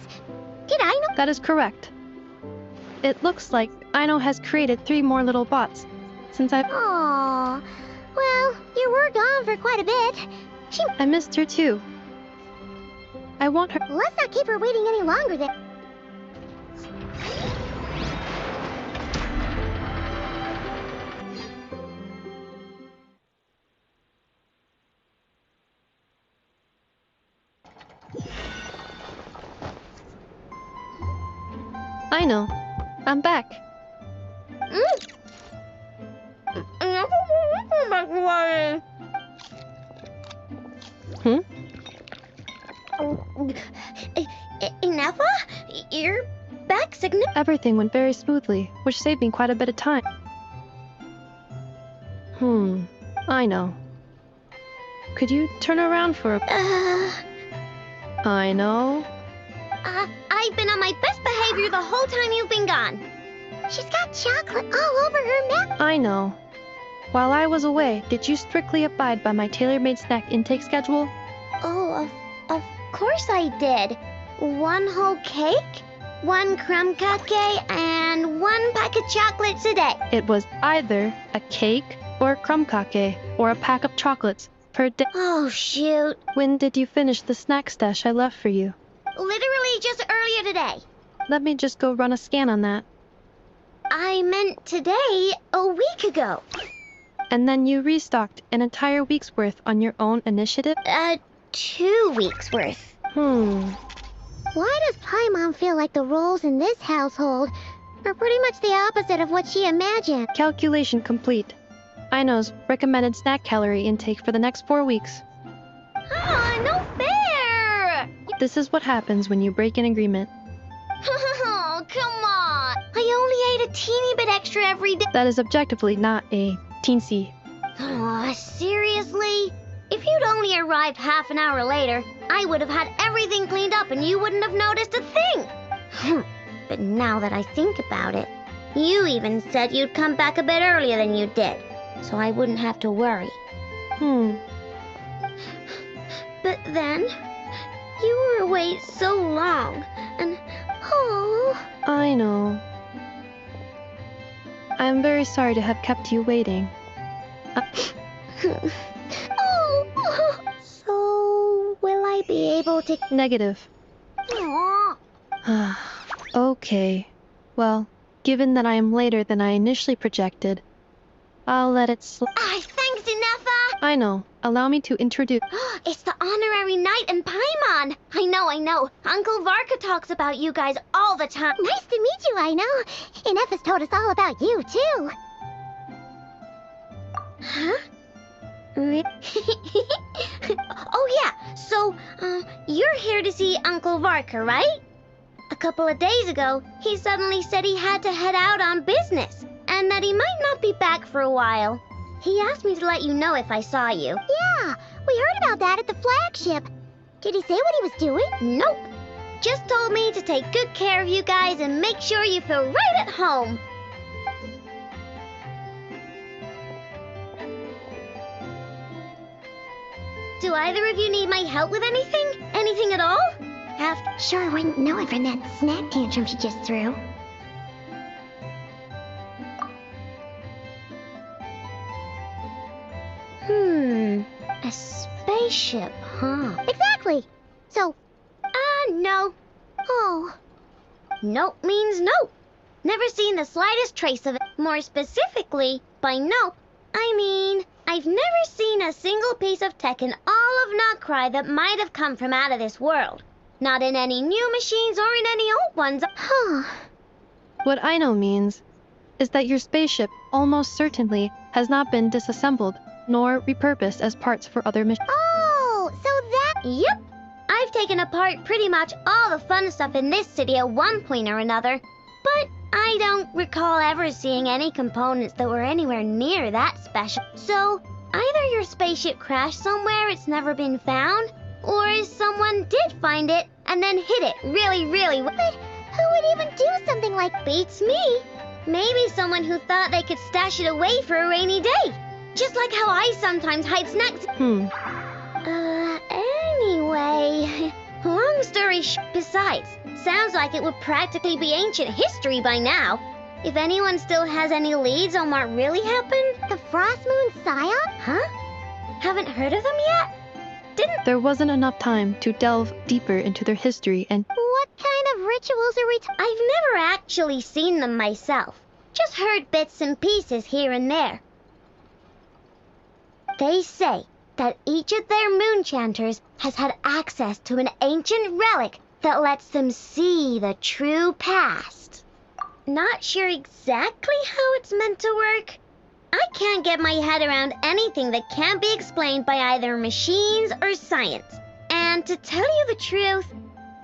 S2: Did Aino...
S3: That is correct. It looks like Aino has created 3 more little bots since I've...
S2: Aww. Well, you were gone for quite a bit.
S3: I missed her too. I want her...
S2: Let's not keep her waiting any longer then.
S3: Aino, I'm back. Hmm?
S2: Inappa? You're back, Signa?
S3: Everything went very smoothly, which saved me quite a bit of time. I know. Could you turn around for a... I know.
S2: I've been on my best behavior the whole time you've been gone. She's got chocolate all over her neck.
S3: I know. While I was away, did you strictly abide by my tailor-made snack intake schedule?
S2: Oh, of course I did. 1 whole cake, 1 crumb cupcake, and 1 pack of chocolates a day.
S3: It was either a cake or a crumb cake or a pack of chocolates per day.
S2: Oh, shoot.
S3: When did you finish the snack stash I left for you?
S2: Literally just earlier today.
S3: Let me just go run a scan on that.
S2: I meant today, a week ago.
S3: And then you restocked an entire week's worth on your own initiative?
S2: 2 weeks worth.
S3: Why
S2: does Paimon feel like the roles in this household are pretty much the opposite of what she imagined.
S3: Calculation complete. Aino's recommended snack calorie intake for the next 4 weeks.
S2: Ah, no fair!
S3: This is what happens when you break an agreement.
S2: Oh, come on! I only ate a teeny bit extra every day.
S3: That is objectively not a teensy.
S2: Oh, seriously? If you'd only arrived half an hour later, I would have had everything cleaned up and you wouldn't have noticed a thing. But now that I think about it, you even said you'd come back a bit earlier than you did, so I wouldn't have to worry. But then, you were away so long, and oh...
S3: I know. I'm very sorry to have kept you waiting.
S2: Oh, so will I be able to...
S3: Negative.
S2: Aw.
S3: Okay. Well, given that I am later than I initially projected, I'll let it slip.
S2: Thanks, Inefa!
S3: I know. Allow me to introduce...
S2: It's the honorary knight in Paimon! I know. Uncle Varka talks about you guys all the time. Nice to meet you, I know. Inefa's told us all about you, too. Huh? Oh, yeah. So, you're here to see Uncle Varka, right? A couple of days ago, he suddenly said he had to head out on business, and that he might not be back for a while. He asked me to let you know if I saw you. Yeah, we heard about that at the flagship. Did he say what he was doing? Nope. Just told me to take good care of you guys and make sure you feel right at home. Do either of you need my help with anything? Anything at all? Sure wouldn't know it from that snack tantrum she just threw. A spaceship, huh? Exactly. So, no. Oh. Nope means nope. Never seen the slightest trace of it. More specifically, by nope, I mean, I've never seen a single piece of tech in all of Notcry that might have come from out of this world. Not in any new machines or in any old ones. Huh.
S3: What I know means is that your spaceship almost certainly has not been disassembled nor repurposed as parts for other missions.
S2: Oh, so that... Yep. I've taken apart pretty much all the fun stuff in this city at one point or another, but I don't recall ever seeing any components that were anywhere near that special. So, either your spaceship crashed somewhere it's never been found, or someone did find it and then hid it really well. But who would even do something like... Beats me. Maybe someone who thought they could stash it away for a rainy day. Just like how I sometimes hide snacks. Anyway, long story besides, sounds like it would practically be ancient history by now. If anyone still has any leads on what really happened... The Frost Moon Scion? Huh? Haven't heard of them yet?
S3: There wasn't enough time to delve deeper into their history and...
S2: What kind of rituals are we... I've never actually seen them myself. Just heard bits and pieces here and there. They say that each of their moonchanters has had access to an ancient relic that lets them see the true past. Not sure exactly how it's meant to work. I can't get my head around anything that can't be explained by either machines or science. And to tell you the truth,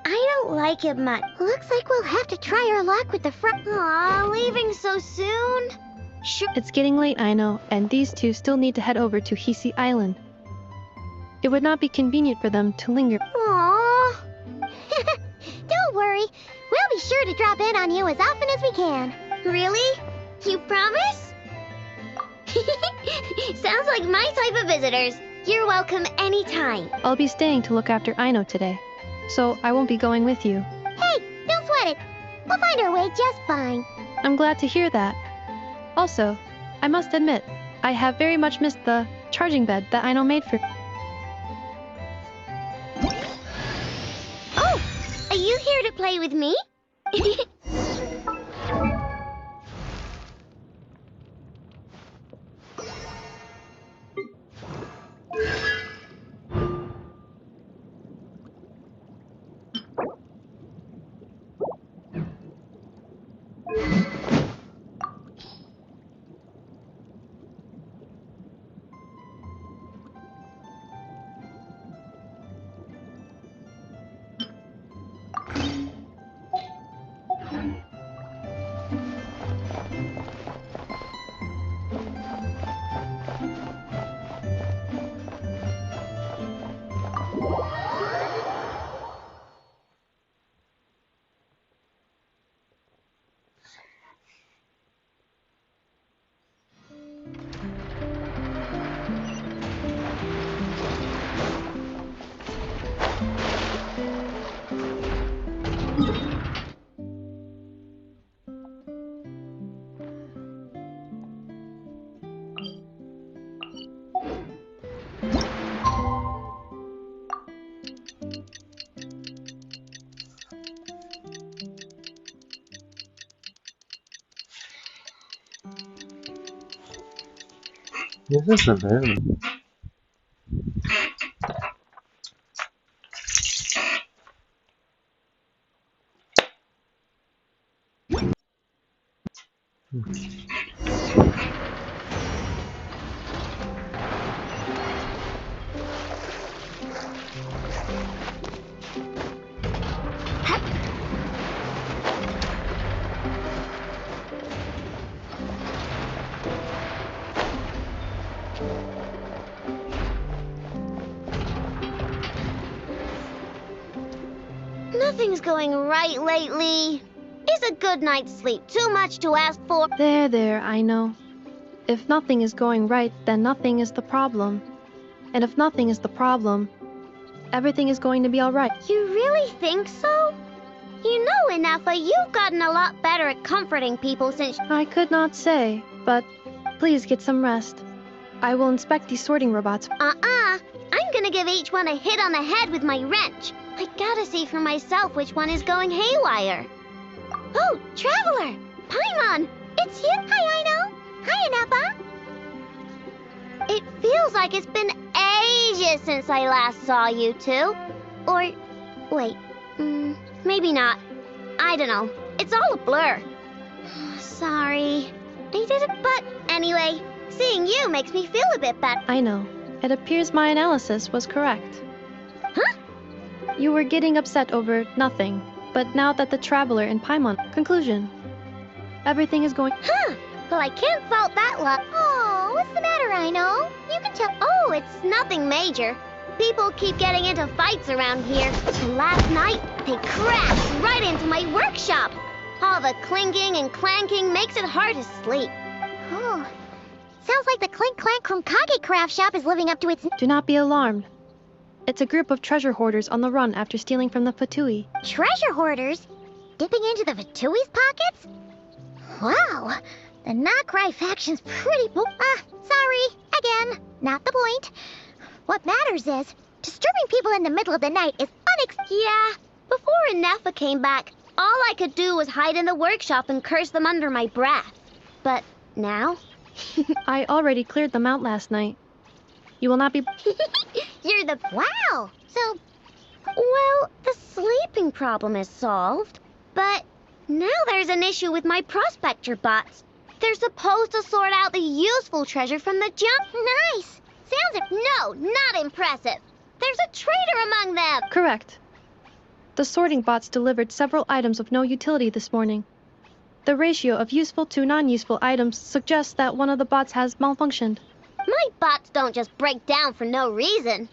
S2: I don't like it much. Looks like we'll have to try our luck with the Aw, leaving so soon? Sure.
S3: It's getting late, I know, and these two still need to head over to Hisi Island. It would not be convenient for them to linger.
S2: Aww. Don't worry. We'll be sure to drop in on you as often as we can. Really? You promise? Sounds like my type of visitors. You're welcome anytime.
S3: I'll be staying to look after Aino today, so I won't be going with you.
S2: Hey, don't sweat it. We'll find our way just fine.
S3: I'm glad to hear that. Also, I must admit, I have very much missed the charging bed that Aino made for...
S2: Oh, are you here to play with me?
S1: This is a very...
S2: Nothing's going right lately. Is a good night's sleep too much to ask for?
S3: There, I know. If nothing is going right, then nothing is the problem. And if nothing is the problem, everything is going to be alright.
S2: You really think so? You know, Inefa, you've gotten a lot better at comforting people since...
S3: I could not say, but please get some rest. I will inspect these sorting robots.
S2: I'm gonna give each one a hit on the head with my wrench. I gotta see for myself which one is going haywire. Oh, Traveler! Paimon! It's you! Hi, Aino! Hi, Inefa! It feels like it's been ages since I last saw you two. Or... wait. Maybe not. I don't know. It's all a blur. Sorry. I did it, but anyway, seeing you makes me feel a bit better.
S3: I know. It appears my analysis was correct.
S2: Huh?
S3: You were getting upset over nothing, but now that the Traveler and Paimon... Conclusion. Everything is going...
S2: Huh. Well, I can't fault that luck. Oh, what's the matter, Aino? You can tell... Oh, it's nothing major. People keep getting into fights around here. And last night, they crashed right into my workshop. All the clinking and clanking makes it hard to sleep. Oh, sounds like the clink clank from Kage Craft Shop is living up to its...
S3: Do not be alarmed. It's a group of treasure hoarders on the run after stealing from the Fatui.
S2: Treasure hoarders? Dipping into the Vatui's pockets? Wow, the Nakrai faction's pretty... sorry, again, not the point. What matters is, disturbing people in the middle of the night is Yeah, before Inefa came back, all I could do was hide in the workshop and curse them under my breath. But now?
S3: I already cleared them out last night. You will not be...
S2: You're the... Wow! So, well, the sleeping problem is solved. But now there's an issue with my prospector bots. They're supposed to sort out the useful treasure from the junk. Nice! No, not impressive. There's a traitor among them.
S3: Correct. The sorting bots delivered several items of no utility this morning. The ratio of useful to non-useful items suggests that one of the bots has malfunctioned.
S2: My bots don't just break down for no reason.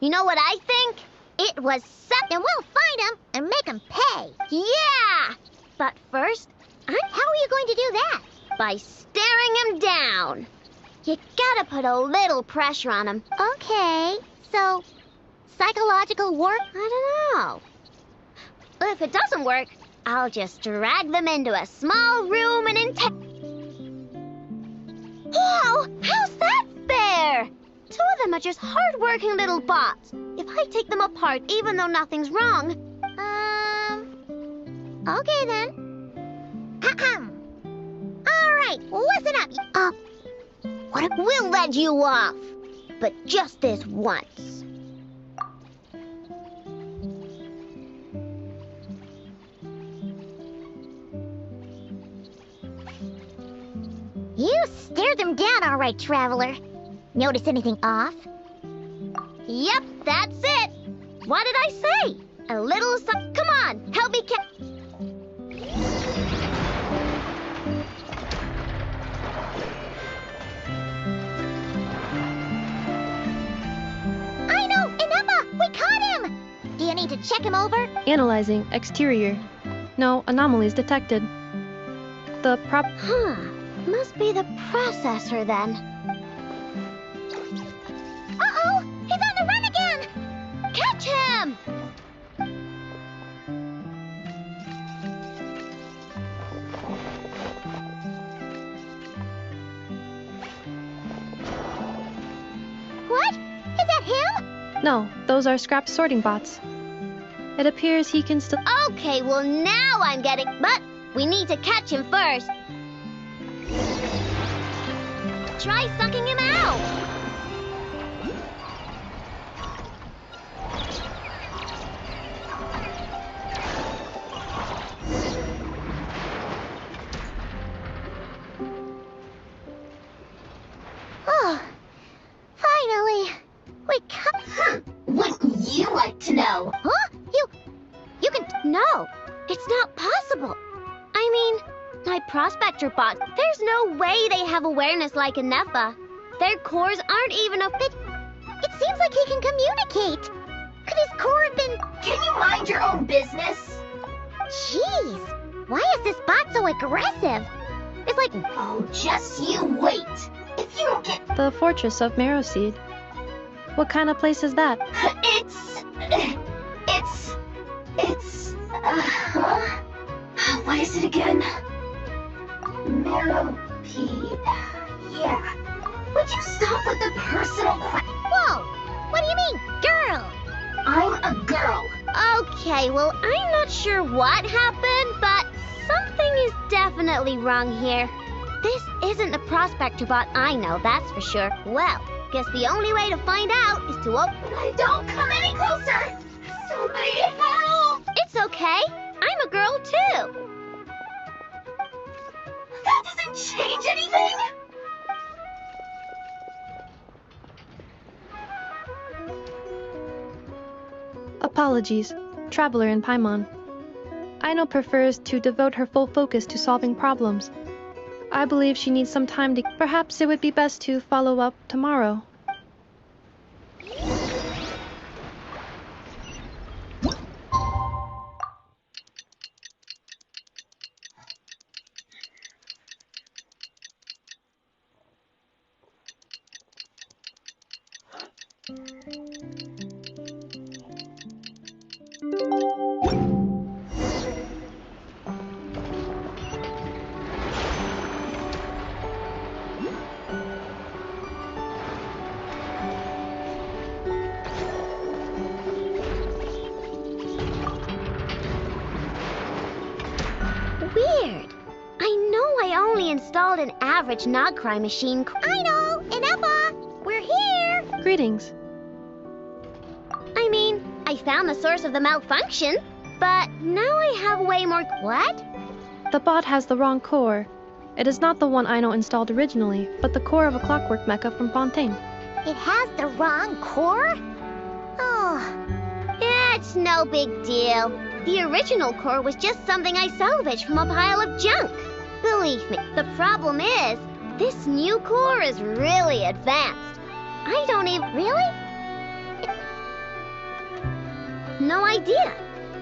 S2: You know what I think? It was something. We'll find him and make him pay. Yeah! But first, how are you going to do that? By staring him down. You gotta put a little pressure on him. Okay, so psychological work? I don't know. If it doesn't work, I'll just drag them into a small room and Whoa! How's that fair? Two of them are just hard-working little bots. If I take them apart, even though nothing's wrong... Okay then. All right, listen up. What? We'll let you off. But just this once. You stared them down all right, Traveler. Notice anything off? Yep, that's it. What did I say? A little Come on, help me I know! Inefa! We caught him! Do you need to check him over?
S3: Analyzing exterior. No anomalies detected. The
S2: Must be the processor then. Uh-oh! He's on the run again! Catch him! What? Is that him?
S3: No, those are scrap sorting bots. It appears he can still...
S2: Okay, well now I'm getting... But we need to catch him first. try sucking him out. Oh, finally. We come.
S7: Wouldn't you like to know?
S2: Huh? You can. No, it's not possible. I mean, my prospector bot, there's no way they have awareness like a Nepha. Their cores aren't even a fit. It seems like he can communicate. Could his core have been.
S7: Can you mind your own business?
S2: Jeez, why is this bot so aggressive? It's like.
S7: Oh, just you wait. If you don't get.
S3: The fortress of Marrowseed. What kind of place is that?
S7: What is it again? Marrowpeed. Yeah. Would you stop with the personal
S2: Whoa! What do you mean, girl?
S7: I'm a girl.
S2: Okay, well, I'm not sure what happened, but something is definitely wrong here. This isn't the prospector bot I know, that's for sure. Well, guess the only way to find out is to
S7: Don't come any closer! Somebody help!
S2: It's okay. I'm a girl, too.
S7: That doesn't change anything!
S3: Apologies, Traveler in Paimon. Aino prefers to devote her full focus to solving problems. I believe she needs some time to. Perhaps it would be best to follow up tomorrow.
S2: Weird. I know I only installed an average Nogcry machine. I know, Inepa, we're here.
S3: Greetings.
S2: I mean, I found the source of the malfunction, but now I have way more. What?
S3: The bot has the wrong core. It is not the one Aino installed originally, but the core of a clockwork mecha from Fontaine.
S2: It has the wrong core? Oh, yeah, it's no big deal. The original core was just something I salvaged from a pile of junk. Believe me, the problem is, this new core is really advanced. I don't even... Really? No idea.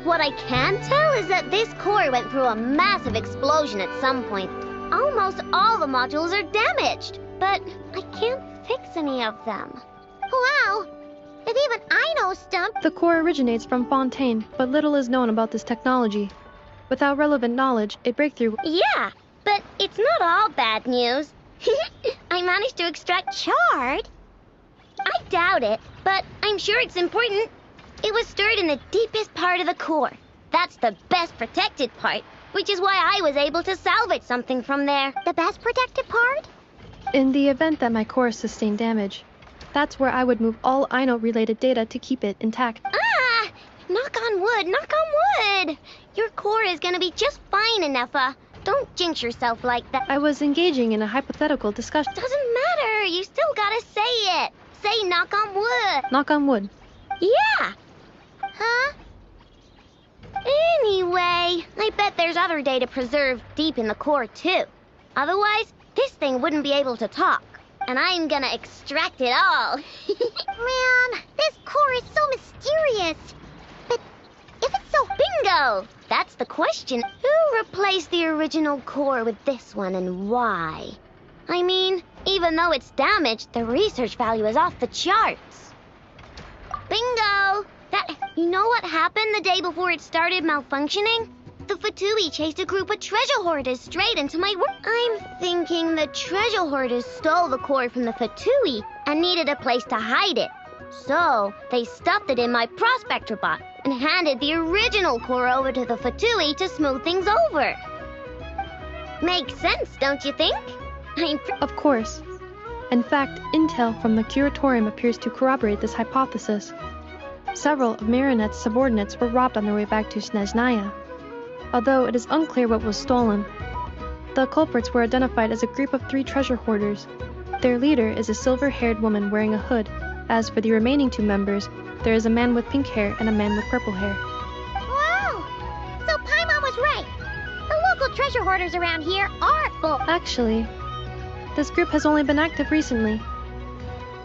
S2: What I can tell is that this core went through a massive explosion at some point. Almost all the modules are damaged, but I can't fix any of them. Wow! If even I know stumped...
S3: The core originates from Fontaine, but little is known about this technology. Without relevant knowledge, a breakthrough...
S2: Yeah, but it's not all bad news. I managed to extract Chard. I doubt it, but I'm sure it's important. It was stored in the deepest part of the core. That's the best protected part, which is why I was able to salvage something from there. The best protected part?
S3: In the event that my core sustained damage, that's where I would move all Aino-related data to keep it intact.
S2: Ah! Knock on wood, knock on wood! Your core is gonna be just fine, Inefa. Don't jinx yourself like that.
S3: I was engaging in a hypothetical discussion.
S2: Doesn't matter, you still gotta say it. Say knock on wood.
S3: Knock on wood.
S2: Yeah. Huh? Anyway, I bet there's other data preserved deep in the core, too. Otherwise, this thing wouldn't be able to talk. And I'm gonna extract it all. Man, this core is so mysterious. But if it's so... Bingo! That's the question. Who replaced the original core with this one and why? I mean, even though it's damaged, the research value is off the charts. Bingo! You know what happened the day before it started malfunctioning? The Fatui chased a group of treasure hoarders straight into my work. I'm thinking the treasure hoarders stole the core from the Fatui and needed a place to hide it. So, they stuffed it in my prospector bot and handed the original core over to the Fatui to smooth things over. Makes sense, don't you think?
S3: Of course. In fact, intel from the curatorium appears to corroborate this hypothesis. Several of Marinette's subordinates were robbed on their way back to Snezhnaya, although it is unclear what was stolen. The culprits were identified as a group of 3 treasure hoarders. Their leader is a silver-haired woman wearing a hood. As for the remaining 2 members, there is a man with pink hair and a man with purple hair.
S2: Wow! So Paimon was right. The local treasure hoarders around here are full.
S3: Actually, this group has only been active recently.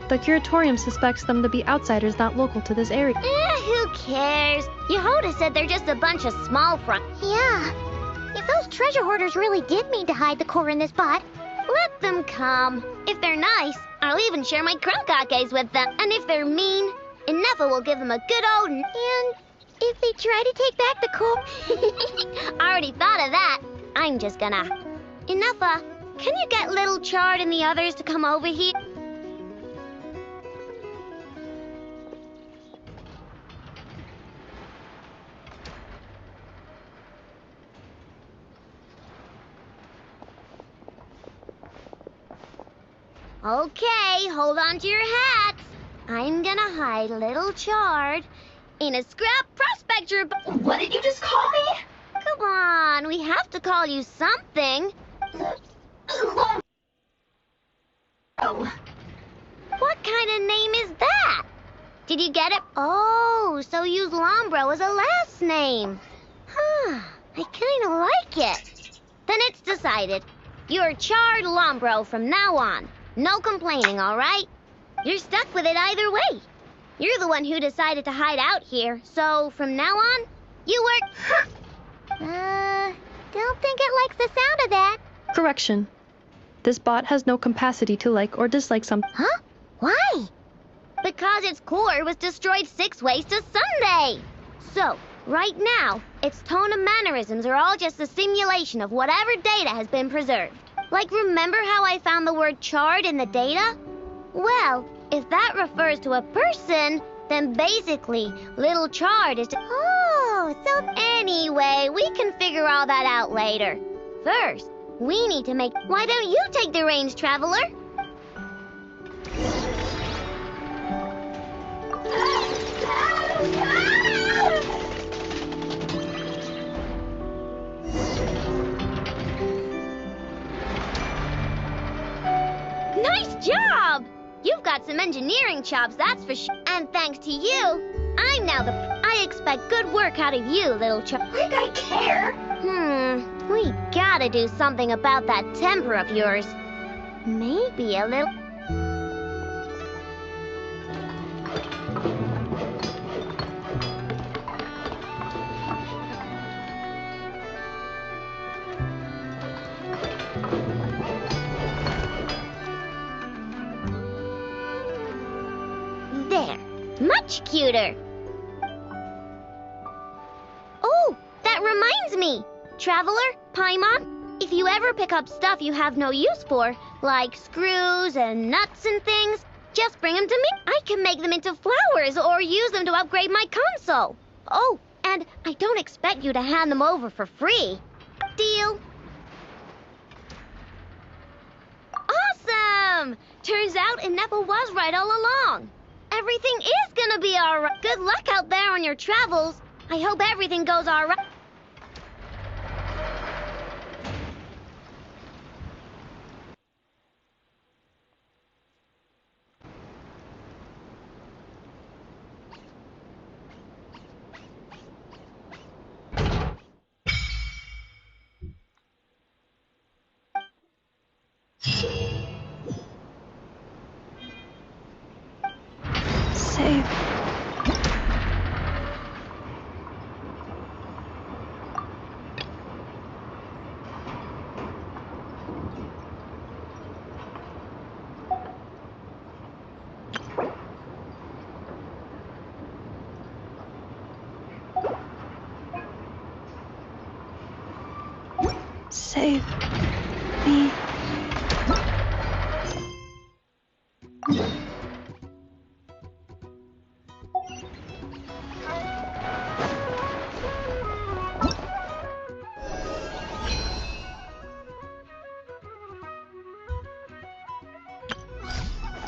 S3: The curatorium suspects them to be outsiders not local to this area.
S2: Who cares? Yehoda said they're just a bunch of small fry. Yeah. If those treasure hoarders really did mean to hide the core in this bot, let them come. If they're nice, I'll even share my crunkakes with them. And if they're mean, Inefa will give them a good old... And if they try to take back the core... I already thought of that. I'm just gonna... Inefa, can you get Little Chard and the others to come over here? Okay, hold on to your hats. I'm gonna hide Little Chard in a scrap prospector.
S4: What did you just call me?
S2: Come on, we have to call you something.
S4: Oh.
S2: What kind of name is that? Did you get it? Oh, so use Lombro as a last name. Huh, I kinda like it. Then it's decided. You're Chard Lombro from now on. No complaining, all right? You're stuck with it either way. You're the one who decided to hide out here, so from now on, you work... don't think it likes the sound of that.
S3: Correction. This bot has no capacity to like or dislike something.
S2: Huh? Why? Because its core was destroyed 6 ways to Sunday. So, right now, its tone and mannerisms are all just a simulation of whatever data has been preserved. Like, remember how I found the word Chard in the data? Well, if that refers to a person, then basically, Little Chard is... Oh, so anyway, we can figure all that out later. First, we need to make... Why don't you take the reins, Traveler? Nice job! You've got some engineering chops, that's for sure. And thanks to you, I'm now the... I expect good work out of you, Little Chard.
S4: Like I care.
S2: We gotta do something about that temper of yours. Maybe a little... There. Much cuter. Oh, that reminds me. Traveler, Paimon, if you ever pick up stuff you have no use for, like screws and nuts and things, just bring them to me. I can make them into flowers or use them to upgrade my console. Oh, and I don't expect you to hand them over for free. Deal? Awesome! Turns out Inepa was right all along. Everything is gonna be alright. Good luck out there on your travels. I hope everything goes alright.
S3: Save. Save me.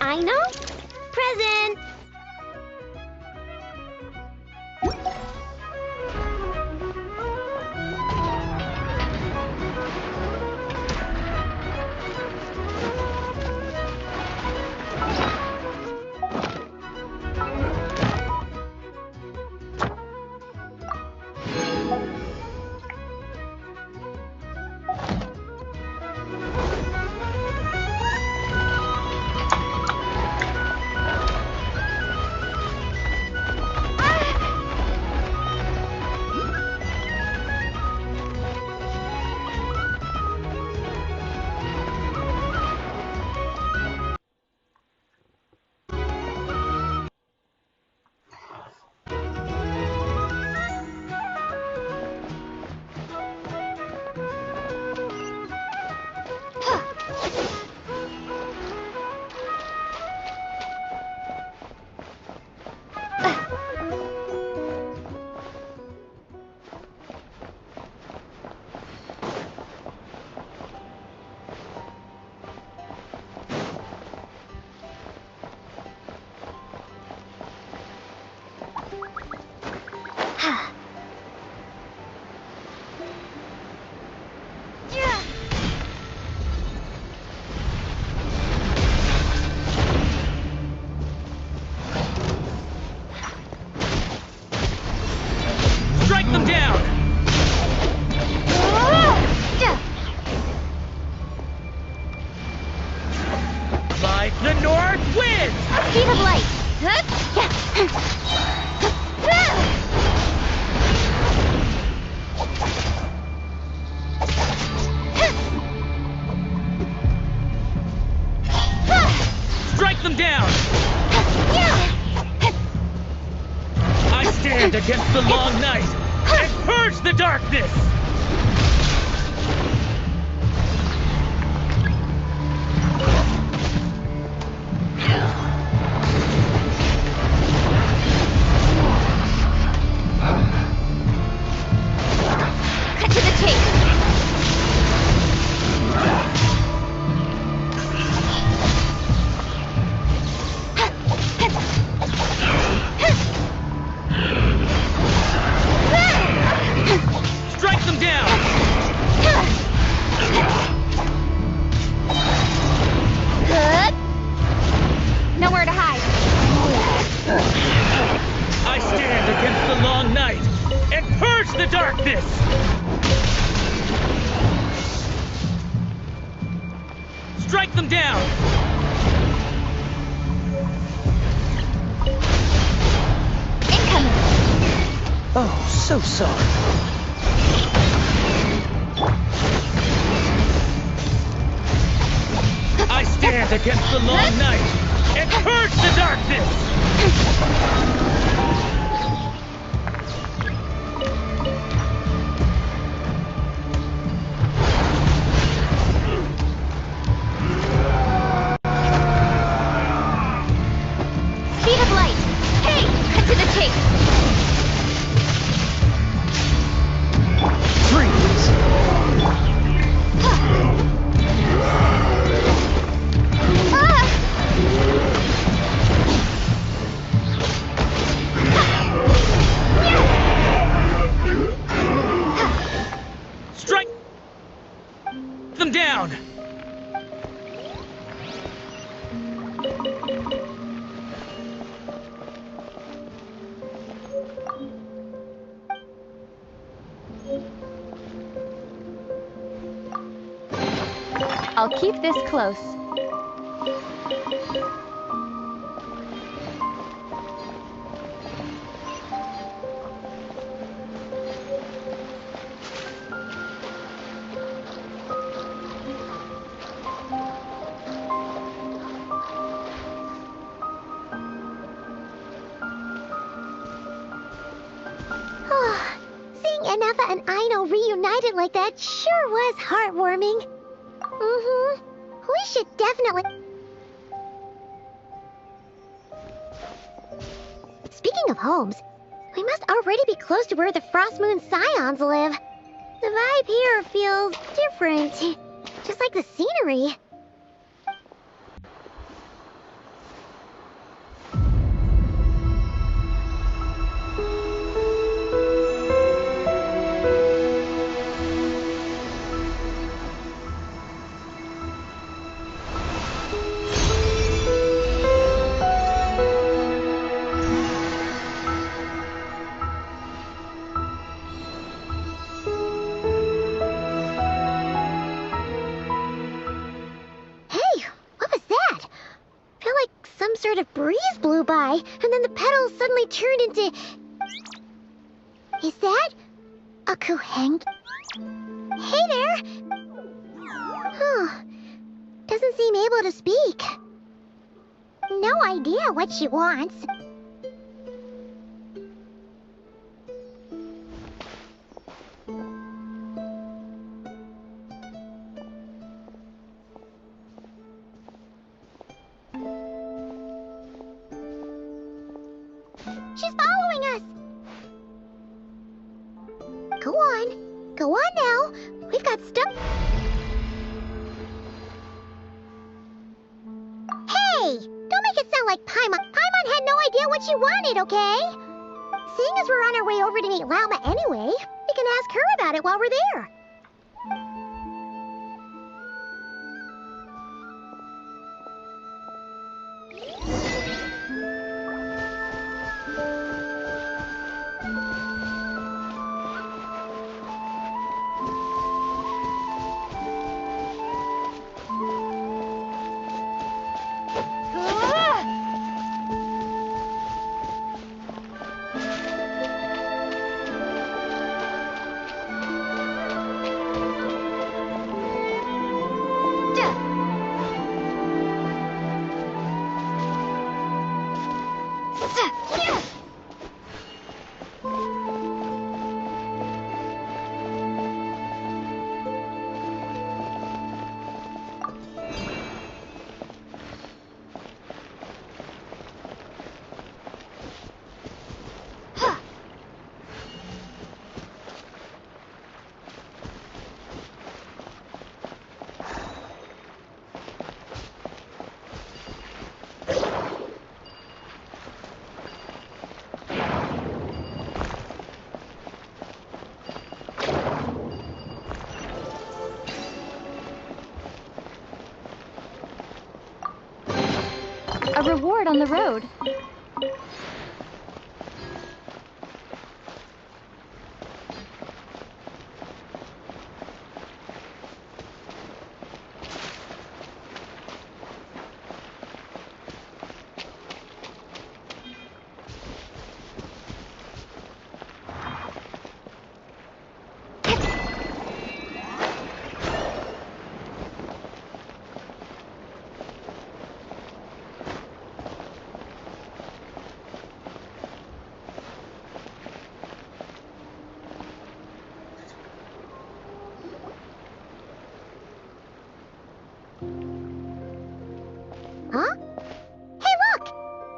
S2: Aino? Present!
S8: Strike them down! By the North Wind!
S2: Speed of light!
S8: Strike them down! I stand against the long night and purge the darkness!
S2: Cut to the chase!
S8: Strike them down!
S2: Good. Nowhere to hide.
S8: I stand against the long night and purge the darkness! Strike them down!
S2: Incoming.
S12: Oh, so sorry.
S8: I stand against the long night and purge the darkness!
S2: Speed of light. Hey, cut to the chase.
S12: Freeze!
S8: Strike them down!
S6: I'll keep this close.
S2: Seeing Anafa and Aino reunited like that sure was heartwarming. Mm-hmm. We should definitely... Speaking of homes, we must already be close to where the Frost Moon Scions live. The vibe here feels different. Just like the scenery. sort of breeze blew by, and then the petals suddenly turned into... Is that a Kuheng? Hey there! Huh. Doesn't seem able to speak. No idea what she wants. She's following us! Go on. Go on now. We've got stuff. Hey! Don't make it sound like Paimon. Paimon had no idea what she wanted, okay? Seeing as we're on our way over to meet Lauma anyway, we can ask her about it while we're there.
S6: A reward on the road.
S2: Huh? Hey, look!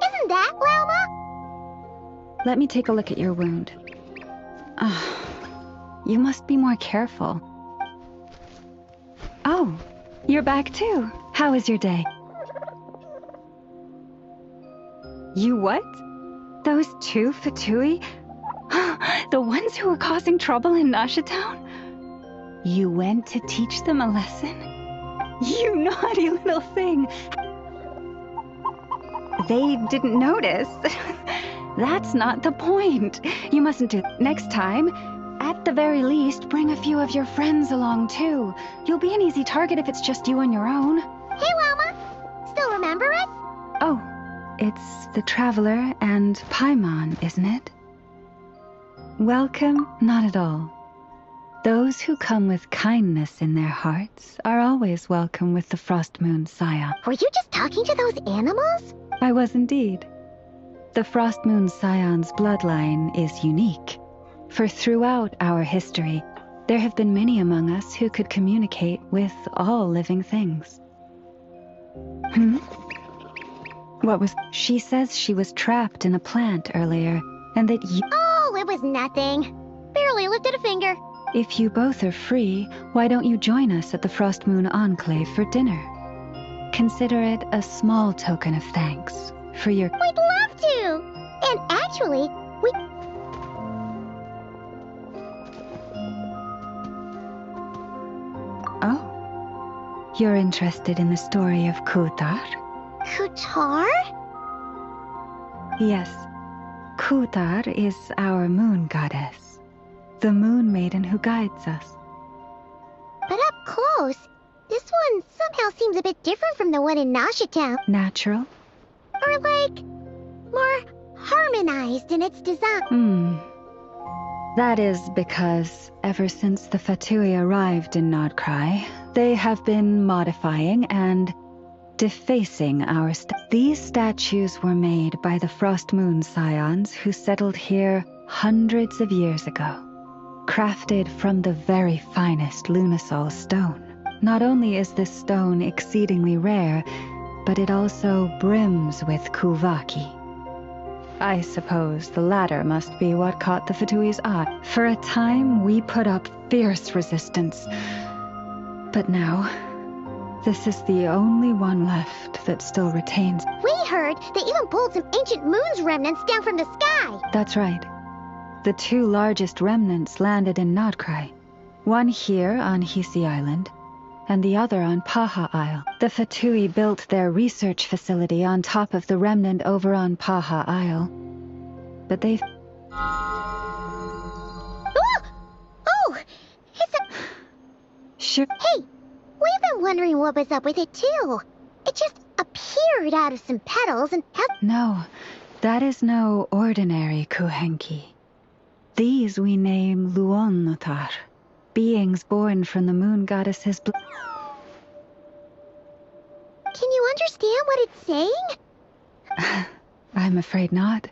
S2: Isn't that Lauma?
S10: Let me take a look at your wound. You must be more careful. Oh, you're back too. How was your day? You what? Those two Fatui? The ones who were causing trouble in Nasha Town? You went to teach them a lesson? You naughty little thing. They didn't notice. That's not the point. You mustn't do next time. At the very least, bring a few of your friends along too. You'll be an easy target if it's just you on your own.
S2: Hey, Lauma! Still remember us?
S10: Oh, it's the Traveler and Paimon, isn't it? Welcome? Not at all. Those who come with kindness in their hearts are always welcome with the Frost Moon Scion.
S2: Were you just talking to those animals?
S10: I was indeed. The Frost Moon Scion's bloodline is unique, for throughout our history, there have been many among us who could communicate with all living things. What was... She says she was trapped in a plant earlier, and that you...
S2: Oh, it was nothing. Barely lifted a finger.
S10: If you both are free, why don't you join us at the Frost Moon Enclave for dinner? Consider it a small token of thanks for your...
S2: We'd love to! And actually, we...
S10: Oh. You're interested in the story of Kutar?
S2: Kutar?
S10: Yes. Kutar is our moon goddess. The moon maiden who guides us.
S2: But up close, this one somehow seems a bit different from the one in Nasha Town.
S10: Natural.
S2: Or like, more harmonized in its design?
S10: That is because ever since the Fatui arrived in Nodkrai, they have been modifying and defacing our These statues were made by the Frost Moon Scions who settled here hundreds of years ago, crafted from the very finest Lunasol stone. Not only is this stone exceedingly rare, but it also brims with Kuvaki. I suppose the latter must be what caught the Fatui's eye. For a time, we put up fierce resistance. But now, this is the only one left that still retains.
S2: We heard they even pulled some ancient moon's remnants down from the sky.
S10: That's right. The two largest remnants landed in Nodkrai. One here on Hisi Island, and the other on Paha Isle. The Fatui built their research facility on top of the remnant over on Paha Isle. But they...
S2: Oh! It's a...
S10: Sure.
S2: Hey, we've been wondering what was up with it too. It just appeared out of some petals and...
S10: No, that is no ordinary Kuhenki. These we name Luonnotar, beings born from the moon goddess's blood.
S2: Can you understand what it's saying?
S10: I'm afraid not.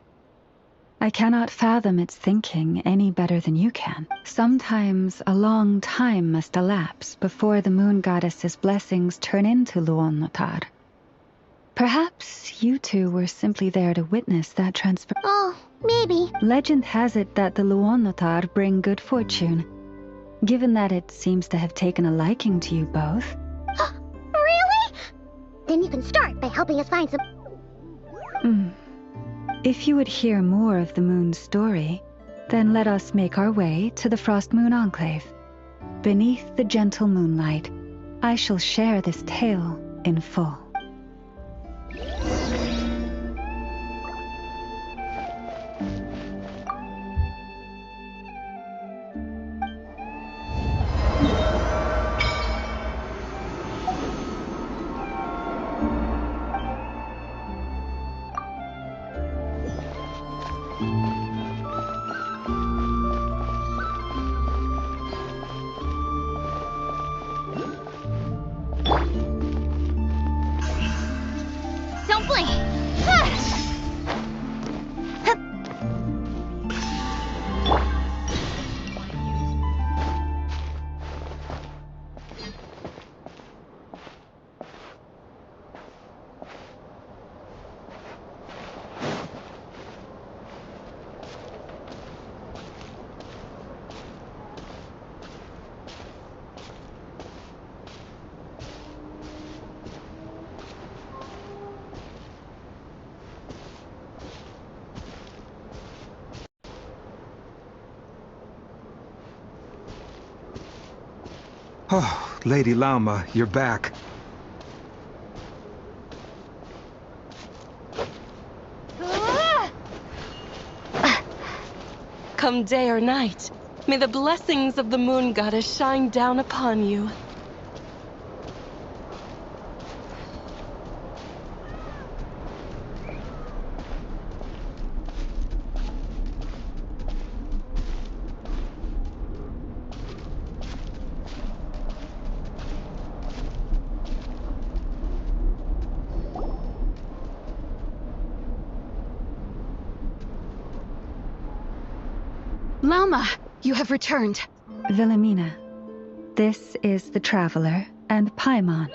S10: I cannot fathom its thinking any better than you can. Sometimes a long time must elapse before the moon goddess's blessings turn into Luonnotar. Perhaps you two were simply there to witness that transfer.
S2: Oh, maybe.
S10: Legend has it that the Luonnotar bring good fortune. Given that it seems to have taken a liking to you both.
S2: Really? Then you can start by helping us find some...
S10: If you would hear more of the moon's story, then let us make our way to the Frost Moon Enclave. Beneath the gentle moonlight, I shall share this tale in full.
S2: Don't blink!
S14: Oh, Lady Lauma, you're back.
S15: Come day or night, may the blessings of the moon goddess shine down upon you.
S13: Lauma, you have returned.
S10: Wilhelmina, this is the Traveler and Paimon.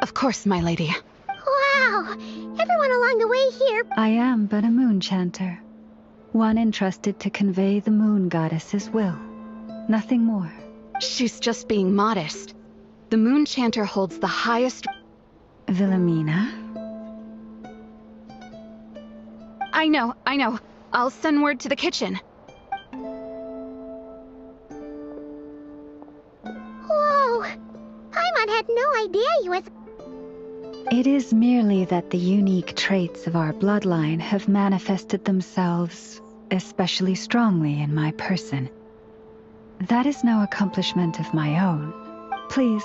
S13: Of course, my lady.
S2: Wow! Everyone along the way here...
S10: I am but a moon chanter. One entrusted to convey the moon goddess's will. Nothing more.
S13: She's just being modest. The moon chanter holds the highest...
S10: Wilhelmina?
S13: I know. I'll send word to the kitchen.
S2: Whoa! Paimon had no idea he was...
S10: It is merely that the unique traits of our bloodline have manifested themselves especially strongly in my person. That is no accomplishment of my own. Please,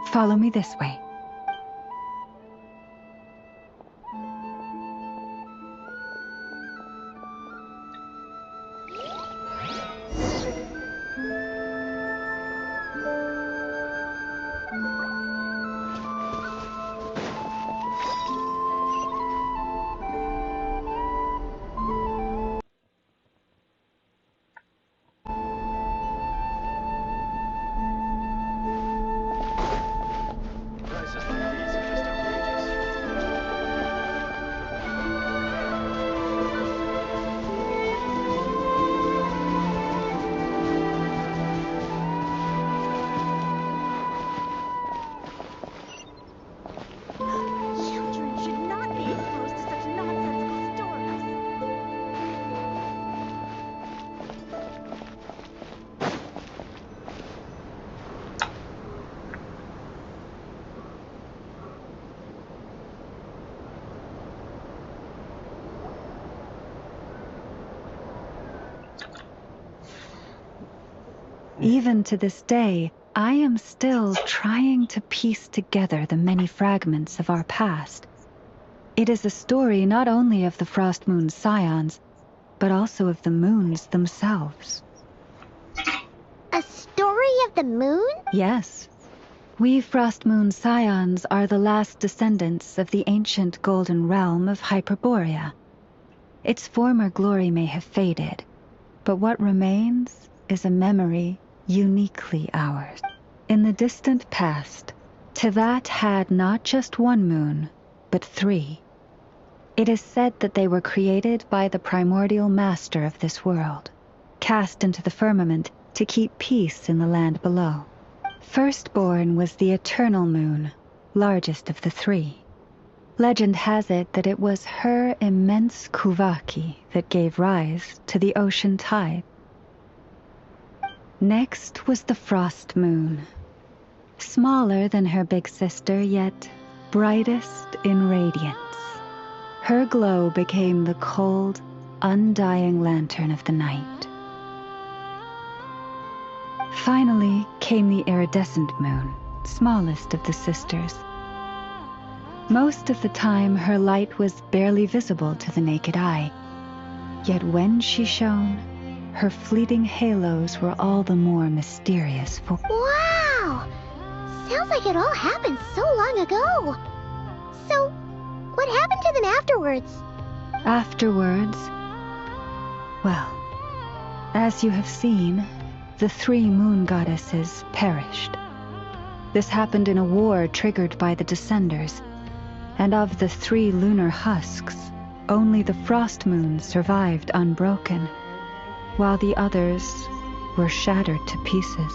S10: follow me this way. Even to this day, I am still trying to piece together the many fragments of our past. It is a story not only of the Frost Moon scions, but also of the moons themselves.
S2: A story of the moon?
S10: Yes. We Frost Moon scions are the last descendants of the ancient golden realm of Hyperborea. Its former glory may have faded, but what remains is a memory uniquely ours. In the distant past, Teyvat had not just one moon, but 3. It is said that they were created by the primordial master of this world, cast into the firmament to keep peace in the land below. Firstborn was the eternal moon, largest of the 3. Legend has it that it was her immense Kuvaki that gave rise to the ocean tide. Next was the Frost Moon. Smaller than her big sister, yet brightest in radiance. Her glow became the cold, undying lantern of the night. Finally came the iridescent moon, smallest of the sisters. Most of the time, her light was barely visible to the naked eye. Yet when she shone, her fleeting halos were all the more mysterious for—
S2: Wow! Sounds like it all happened so long ago. So, what happened to them afterwards?
S10: Afterwards, well, as you have seen, the 3 moon goddesses perished. This happened in a war triggered by the Descenders, and of the 3 lunar husks, only the Frost Moon survived unbroken, while the others were shattered to pieces.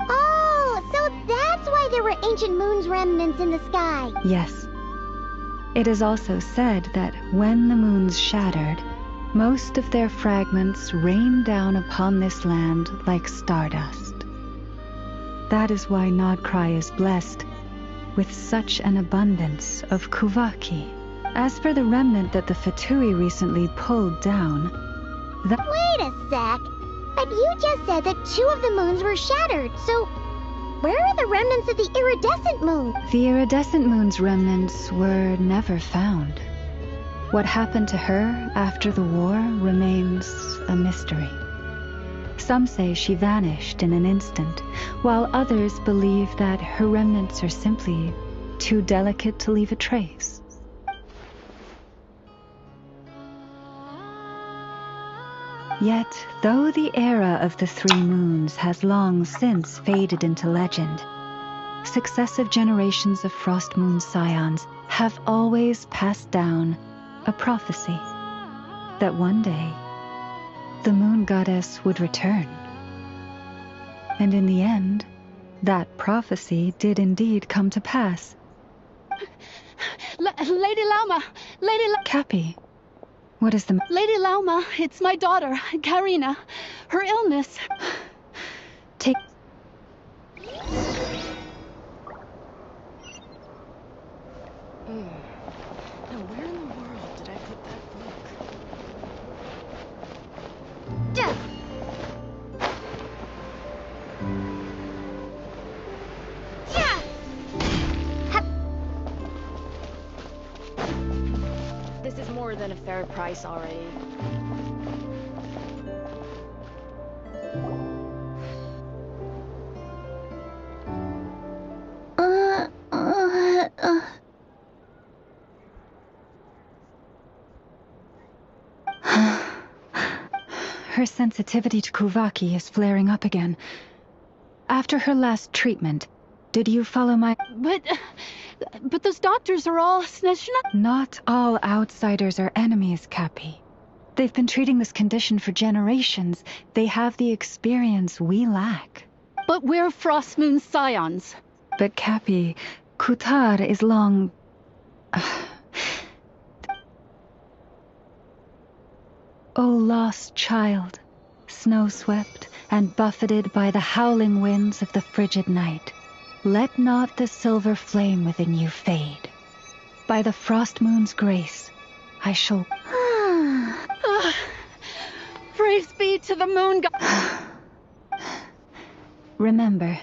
S2: Oh, so that's why there were ancient moon's remnants in the sky.
S10: Yes. It is also said that when the moons shattered, most of their fragments rained down upon this land like stardust. That is why Nodkrai is blessed with such an abundance of Kuvaki. As for the remnant that the Fatui recently pulled down, that—
S2: Wait a sec. But you just said that 2 of the moons were shattered, so where are the remnants of the iridescent moon?
S10: The iridescent moon's remnants were never found. What happened to her after the war remains a mystery. Some say she vanished in an instant, while others believe that her remnants are simply too delicate to leave a trace. Yet, though the era of the 3 moons has long since faded into legend, successive generations of Frost Moon scions have always passed down a prophecy that one day the moon goddess would return. And in the end, that prophecy did indeed come to pass.
S16: Lady Lauma!
S10: Cappy, what is the—
S16: Lady Lauma, it's my daughter, Karina. Her illness.
S10: Take—
S15: Now where in the world did I put that book?
S17: This is more than a fair price already.
S10: Her sensitivity to Kuvaki is flaring up again. After her last treatment, did you follow my—
S16: But those doctors are all
S10: Not all outsiders are enemies, Cappy. They've been treating this condition for generations. They have the experience we lack.
S16: But we're Frost Moon scions.
S10: But Cappy, Kutar is long— O lost child, snow-swept and buffeted by the howling winds of the frigid night, let not the silver flame within you fade. By the Frost Moon's grace, I shall—
S16: Praise be to the moon god.
S10: Remember,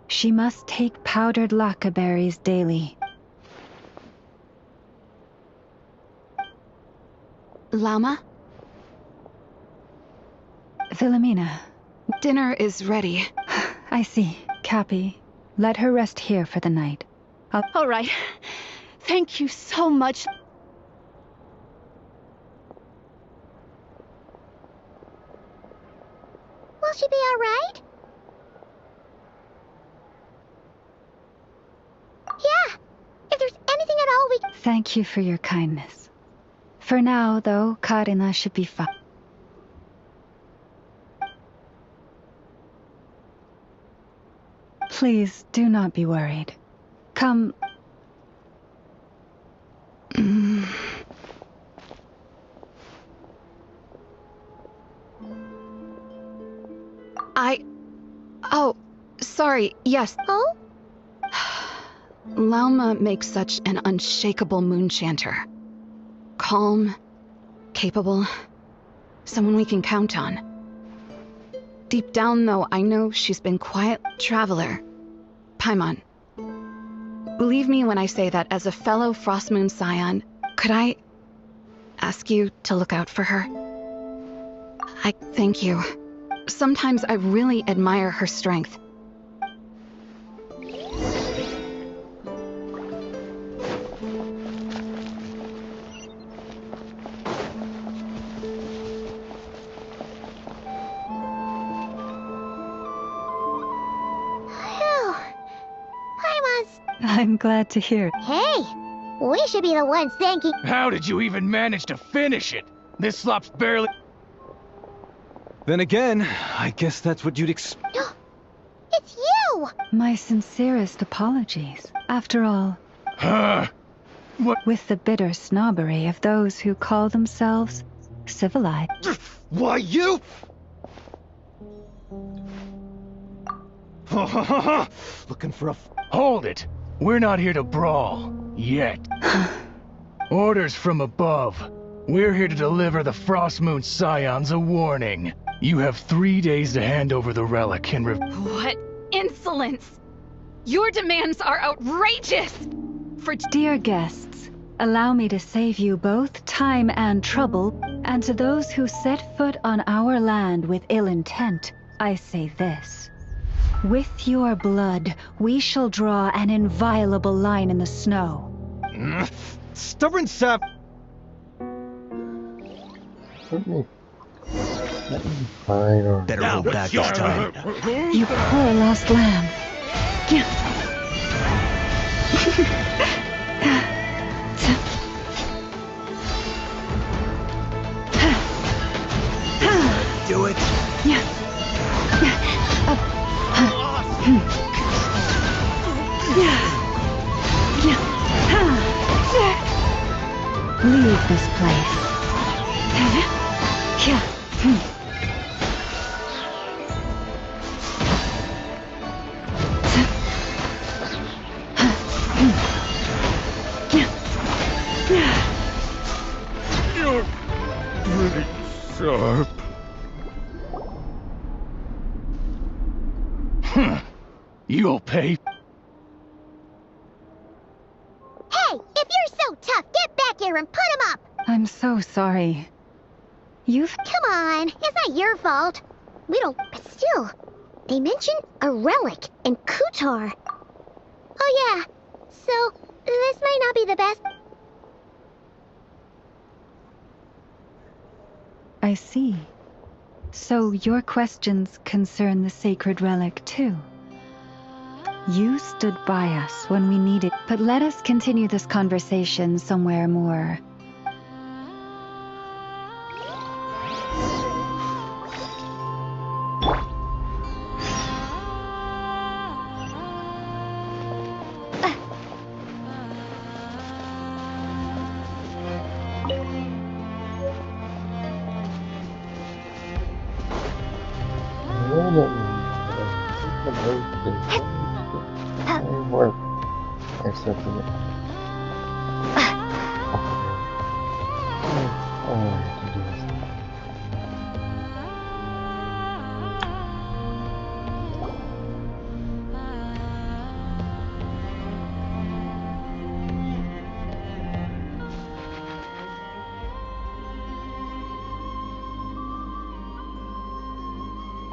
S10: she must take powdered lacca berries daily.
S13: Llama?
S10: Philomena.
S13: Dinner is ready.
S10: I see. Cappy, let her rest here for the night.
S16: All right. Thank you so much.
S2: Will she be all right? Yeah. If there's anything at all we...
S10: Thank you for your kindness. For now, though, Karina should be fine. Please, do not be worried. Come.
S13: Oh, sorry, yes.
S2: Oh?
S13: Lauma makes such an unshakable moon chanter. Calm, capable, someone we can count on. Deep down, though, I know she's been quiet traveler. Paimon. Believe me when I say that as a fellow Frostmoon Scion, could I ask you to look out for her? I thank you. Sometimes I really admire her strength.
S10: I'm glad to hear it.
S2: Hey, we should be the ones thanking...
S11: How did you even manage to finish it? This slop's barely...
S12: Then again, I guess that's what you'd expect.
S2: It's you!
S10: My sincerest apologies. After all,
S11: what?
S10: With the bitter snobbery of those who call themselves civilized.
S12: Why, you? Looking for a...
S11: Hold it! We're not here to brawl. Yet. Orders from above. We're here to deliver the Frostmoon Scions a warning. You have 3 days to hand over the relic and
S13: What insolence! Your demands are outrageous!
S10: Dear guests, allow me to save you both time and trouble, and to those who set foot on our land with ill intent, I say this. With your blood, we shall draw an inviolable line in the snow.
S12: Stubborn sap!
S1: Let me find or...
S12: Better hold back this time.
S10: You poor lost lamb.
S12: Do it.
S10: Leave this place.
S11: You're pretty sharp. You'll pay.
S2: Hey, if you're so tough, get back here and put him up!
S10: I'm so sorry. You've...
S2: Come on, it's not your fault. We don't... But still, they mentioned a relic in Kutar. Oh yeah, so this might not be the best...
S10: I see. So your questions concern the sacred relic too. You stood by us when we needed, but let us continue this conversation somewhere more...
S1: work. There's something that... I wanted to do this.
S2: 「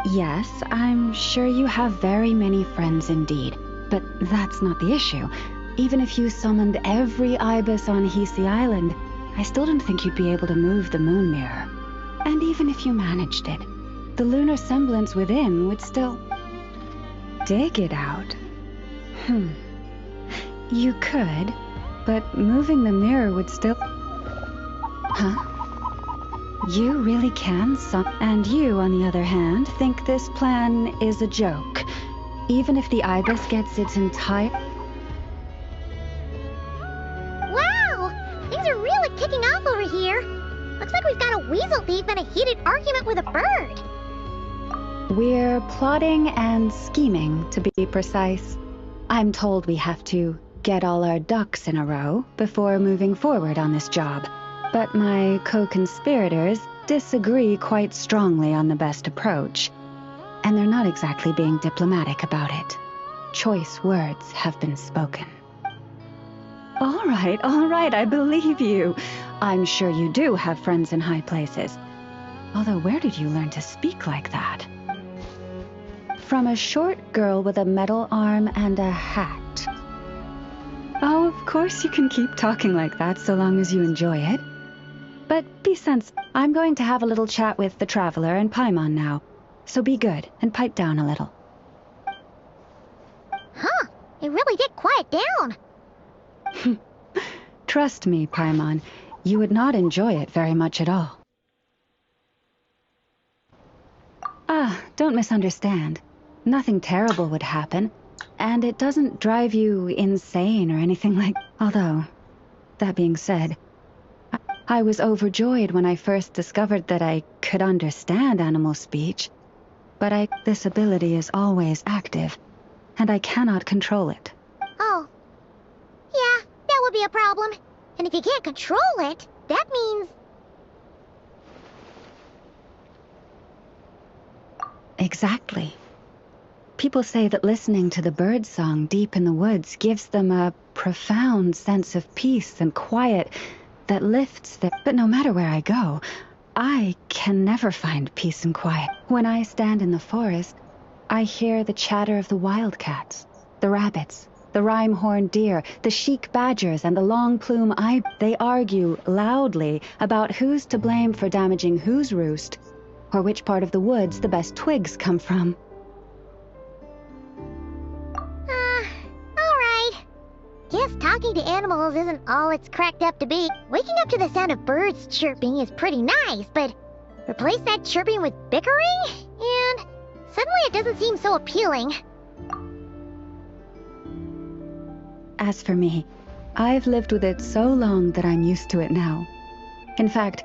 S10: Yes, I'm sure you have very many friends indeed, but that's not the issue. Even if you summoned every ibis on Hisi Island, I still don't think you'd be able to move the moon mirror. And even if you managed it, the lunar semblance within would still... dig it out. You could, but moving the mirror would still... Huh? You really can and you, on the other hand, think this plan is a joke. Even if the ibis gets its entire...
S2: Wow! Things are really kicking off over here. Looks like we've got a weasel thief and a heated argument with a bird.
S10: We're plotting and scheming, to be precise. I'm told we have to get all our ducks in a row before moving forward on this job. But my co-conspirators disagree quite strongly on the best approach. And they're not exactly being diplomatic about it. Choice words have been spoken. All right, I believe you. I'm sure you do have friends in high places. Although, where did you learn to speak like that? From a short girl with a metal arm and a hat. Oh, of course you can keep talking like that so long as you enjoy it. But be sensible. I'm going to have a little chat with the Traveler and Paimon now. So be good and pipe down a little.
S2: Huh, it really did quiet down.
S10: Trust me, Paimon, you would not enjoy it very much at all. Don't misunderstand. Nothing terrible would happen, and it doesn't drive you insane or anything like... Although, that being said, I was overjoyed when I first discovered that I could understand animal speech, but this ability is always active, and I cannot control it.
S2: Oh. Yeah, that would be a problem. And if you can't control it, that means...
S10: Exactly. People say that listening to the bird song deep in the woods gives them a profound sense of peace and quiet that lifts them. But no matter where I go, I can never find peace and quiet. When I stand in the forest, I hear the chatter of the wildcats, the rabbits, the rhyme-horned deer, the chic badgers, and the long-plume They argue loudly about who's to blame for damaging whose roost, or which part of the woods the best twigs come from.
S2: Alright. Guess talking to animals isn't all it's cracked up to be. Waking up to the sound of birds chirping is pretty nice, but replace that chirping with bickering, and suddenly it doesn't seem so appealing.
S10: As for me, I've lived with it so long that I'm used to it now. In fact,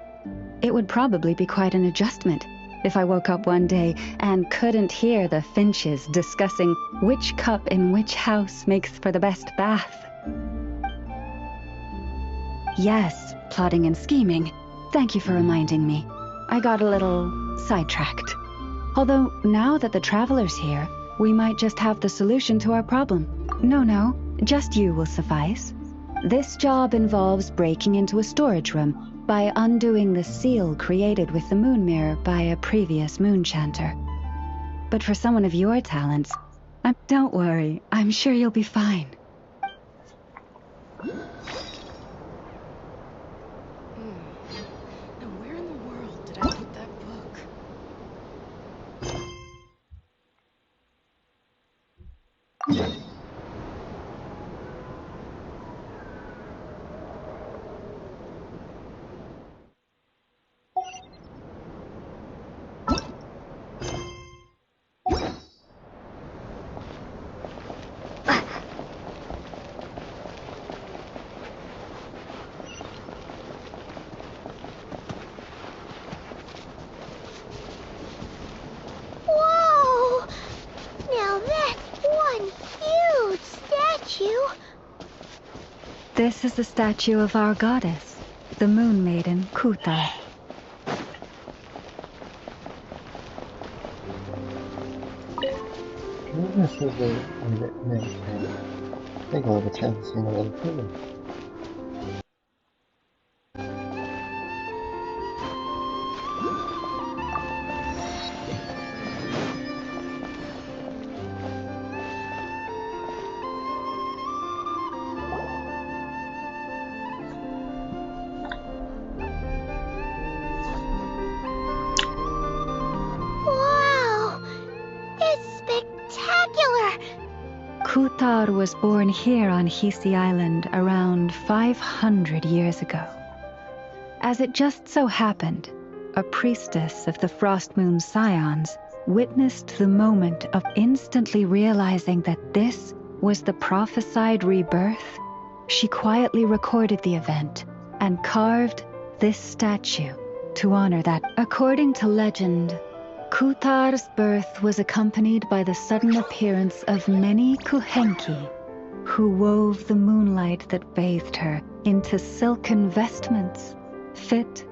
S10: it would probably be quite an adjustment if I woke up one day and couldn't hear the finches discussing which cup in which house makes for the best bath. Yes, plotting and scheming. Thank you for reminding me. I got a little sidetracked. Although, now that the Traveler's here, we might just have the solution to our problem. No, just you will suffice. This job involves breaking into a storage room by undoing the seal created with the moon mirror by a previous moonchanter. But for someone of your talents, don't worry, I'm sure you'll be fine.
S15: Now where in the world did I put that book?
S2: Whoa! Now that's one huge statue.
S10: This is the statue of our goddess, the Moon Maiden, Kuta.
S1: This is a nice thing. I think all the chance in the world too.
S10: Kuthar was born here on Hisi Island around 500 years ago. As it just so happened, a priestess of the Frost Moon Scions witnessed the moment of instantly realizing that this was the prophesied rebirth. She quietly recorded the event and carved this statue to honor that. According to legend, Kuthar's birth was accompanied by the sudden appearance of many Kuhenki, who wove the moonlight that bathed her into silken vestments, fit.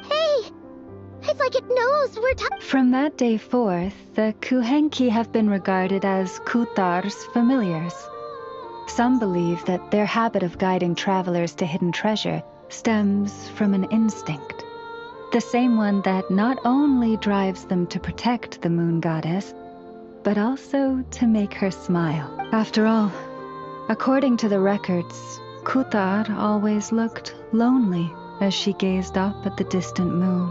S2: Hey! It's like it knows we're
S10: From that day forth, the Kuhenki have been regarded as Kuthar's familiars. Some believe that their habit of guiding travelers to hidden treasure stems from an instinct. The same one that not only drives them to protect the moon goddess, but also to make her smile. After all, according to the records, Kuthar always looked lonely as she gazed up at the distant moon.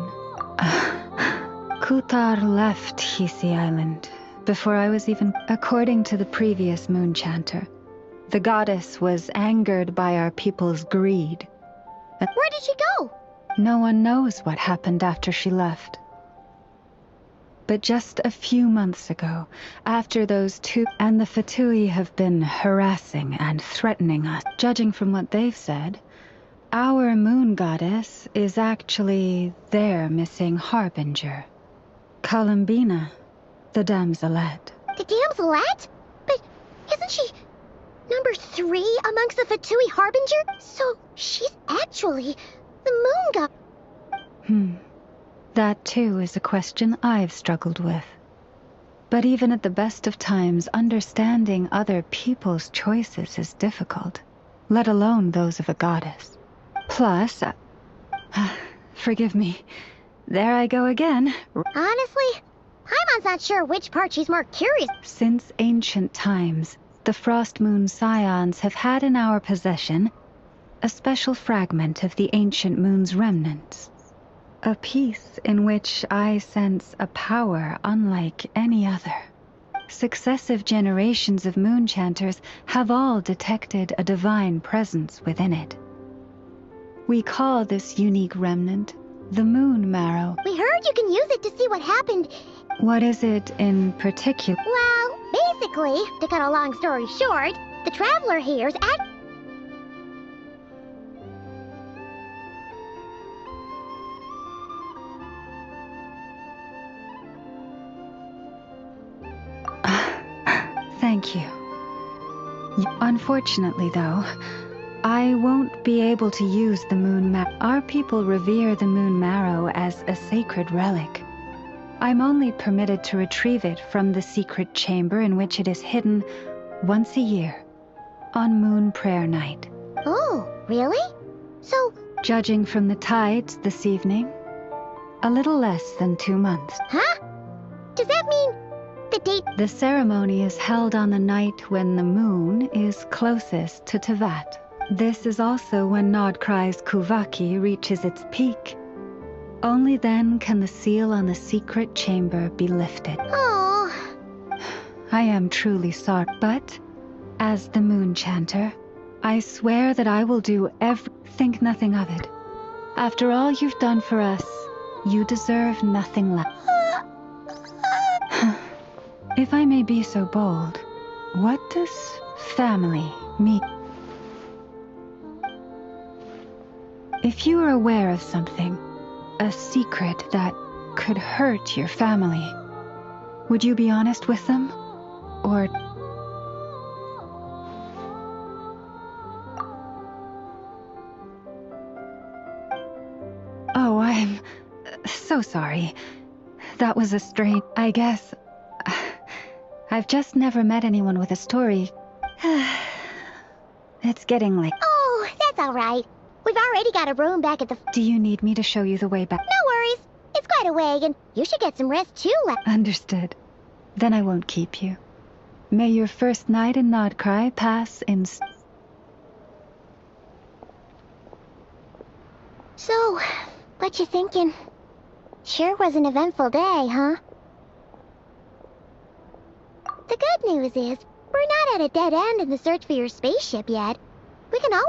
S10: Kuthar left Hisi Island before I was even... According to the previous moon chanter, the goddess was angered by our people's greed.
S2: Where did she go?
S10: No one knows what happened after she left. But just a few months ago, after those two and the Fatui have been harassing and threatening us, judging from what they've said, our moon goddess is actually their missing harbinger. Columbina, the damselette.
S2: The damselette? But isn't she number 3 amongst the Fatui harbinger? So she's actually the moon god.
S10: That too is a question I've struggled with. But even at the best of times, understanding other people's choices is difficult, let alone those of a goddess. Plus, forgive me, there I go again.
S2: Honestly, Paimon's not sure which part she's more curious.
S10: Since ancient times, the Frost Moon Scions have had in our possession a special fragment of the ancient moon's remnants. A piece in which I sense a power unlike any other. Successive generations of moon chanters have all detected a divine presence within it. We call this unique remnant the moon marrow.
S2: We heard you can use it to see what happened.
S10: What is it in particular?
S2: Well, basically, to cut a long story short, the traveler here's at...
S10: Thank you. Unfortunately, though, I won't be able to use the moon marrow. Our people revere the moon marrow as a sacred relic. I'm only permitted to retrieve it from the secret chamber in which it is hidden once a year, on moon prayer night.
S2: Oh, really? So...
S10: Judging from the tides this evening, a little less than 2 months.
S2: Huh? Does that mean the date?
S10: The ceremony is held on the night when the moon is closest to Tevat. This is also when Nodkrai's Kuvaki reaches its peak. Only then can the seal on the secret chamber be lifted.
S2: Oh.
S10: I am truly sorry, but as the moon chanter, I swear that I will do think nothing of it. After all you've done for us, you deserve nothing less. If I may be so bold, what does family mean? If you are aware of something, a secret that could hurt your family, would you be honest with them? Or... Oh, I'm so sorry. That was a strange... I guess... I've just never met anyone with a story. It's getting late.
S2: Oh, that's all right. We've already got a room back at the...
S10: Do you need me to show you the way back?
S2: No worries. It's quite a way, and you should get some rest too.
S10: Understood. Then I won't keep you. May your first night in Nodkrai pass in...
S2: So, what you thinking? Sure was an eventful day, huh? The good news is, we're not at a dead end in the search for your spaceship yet. We can all...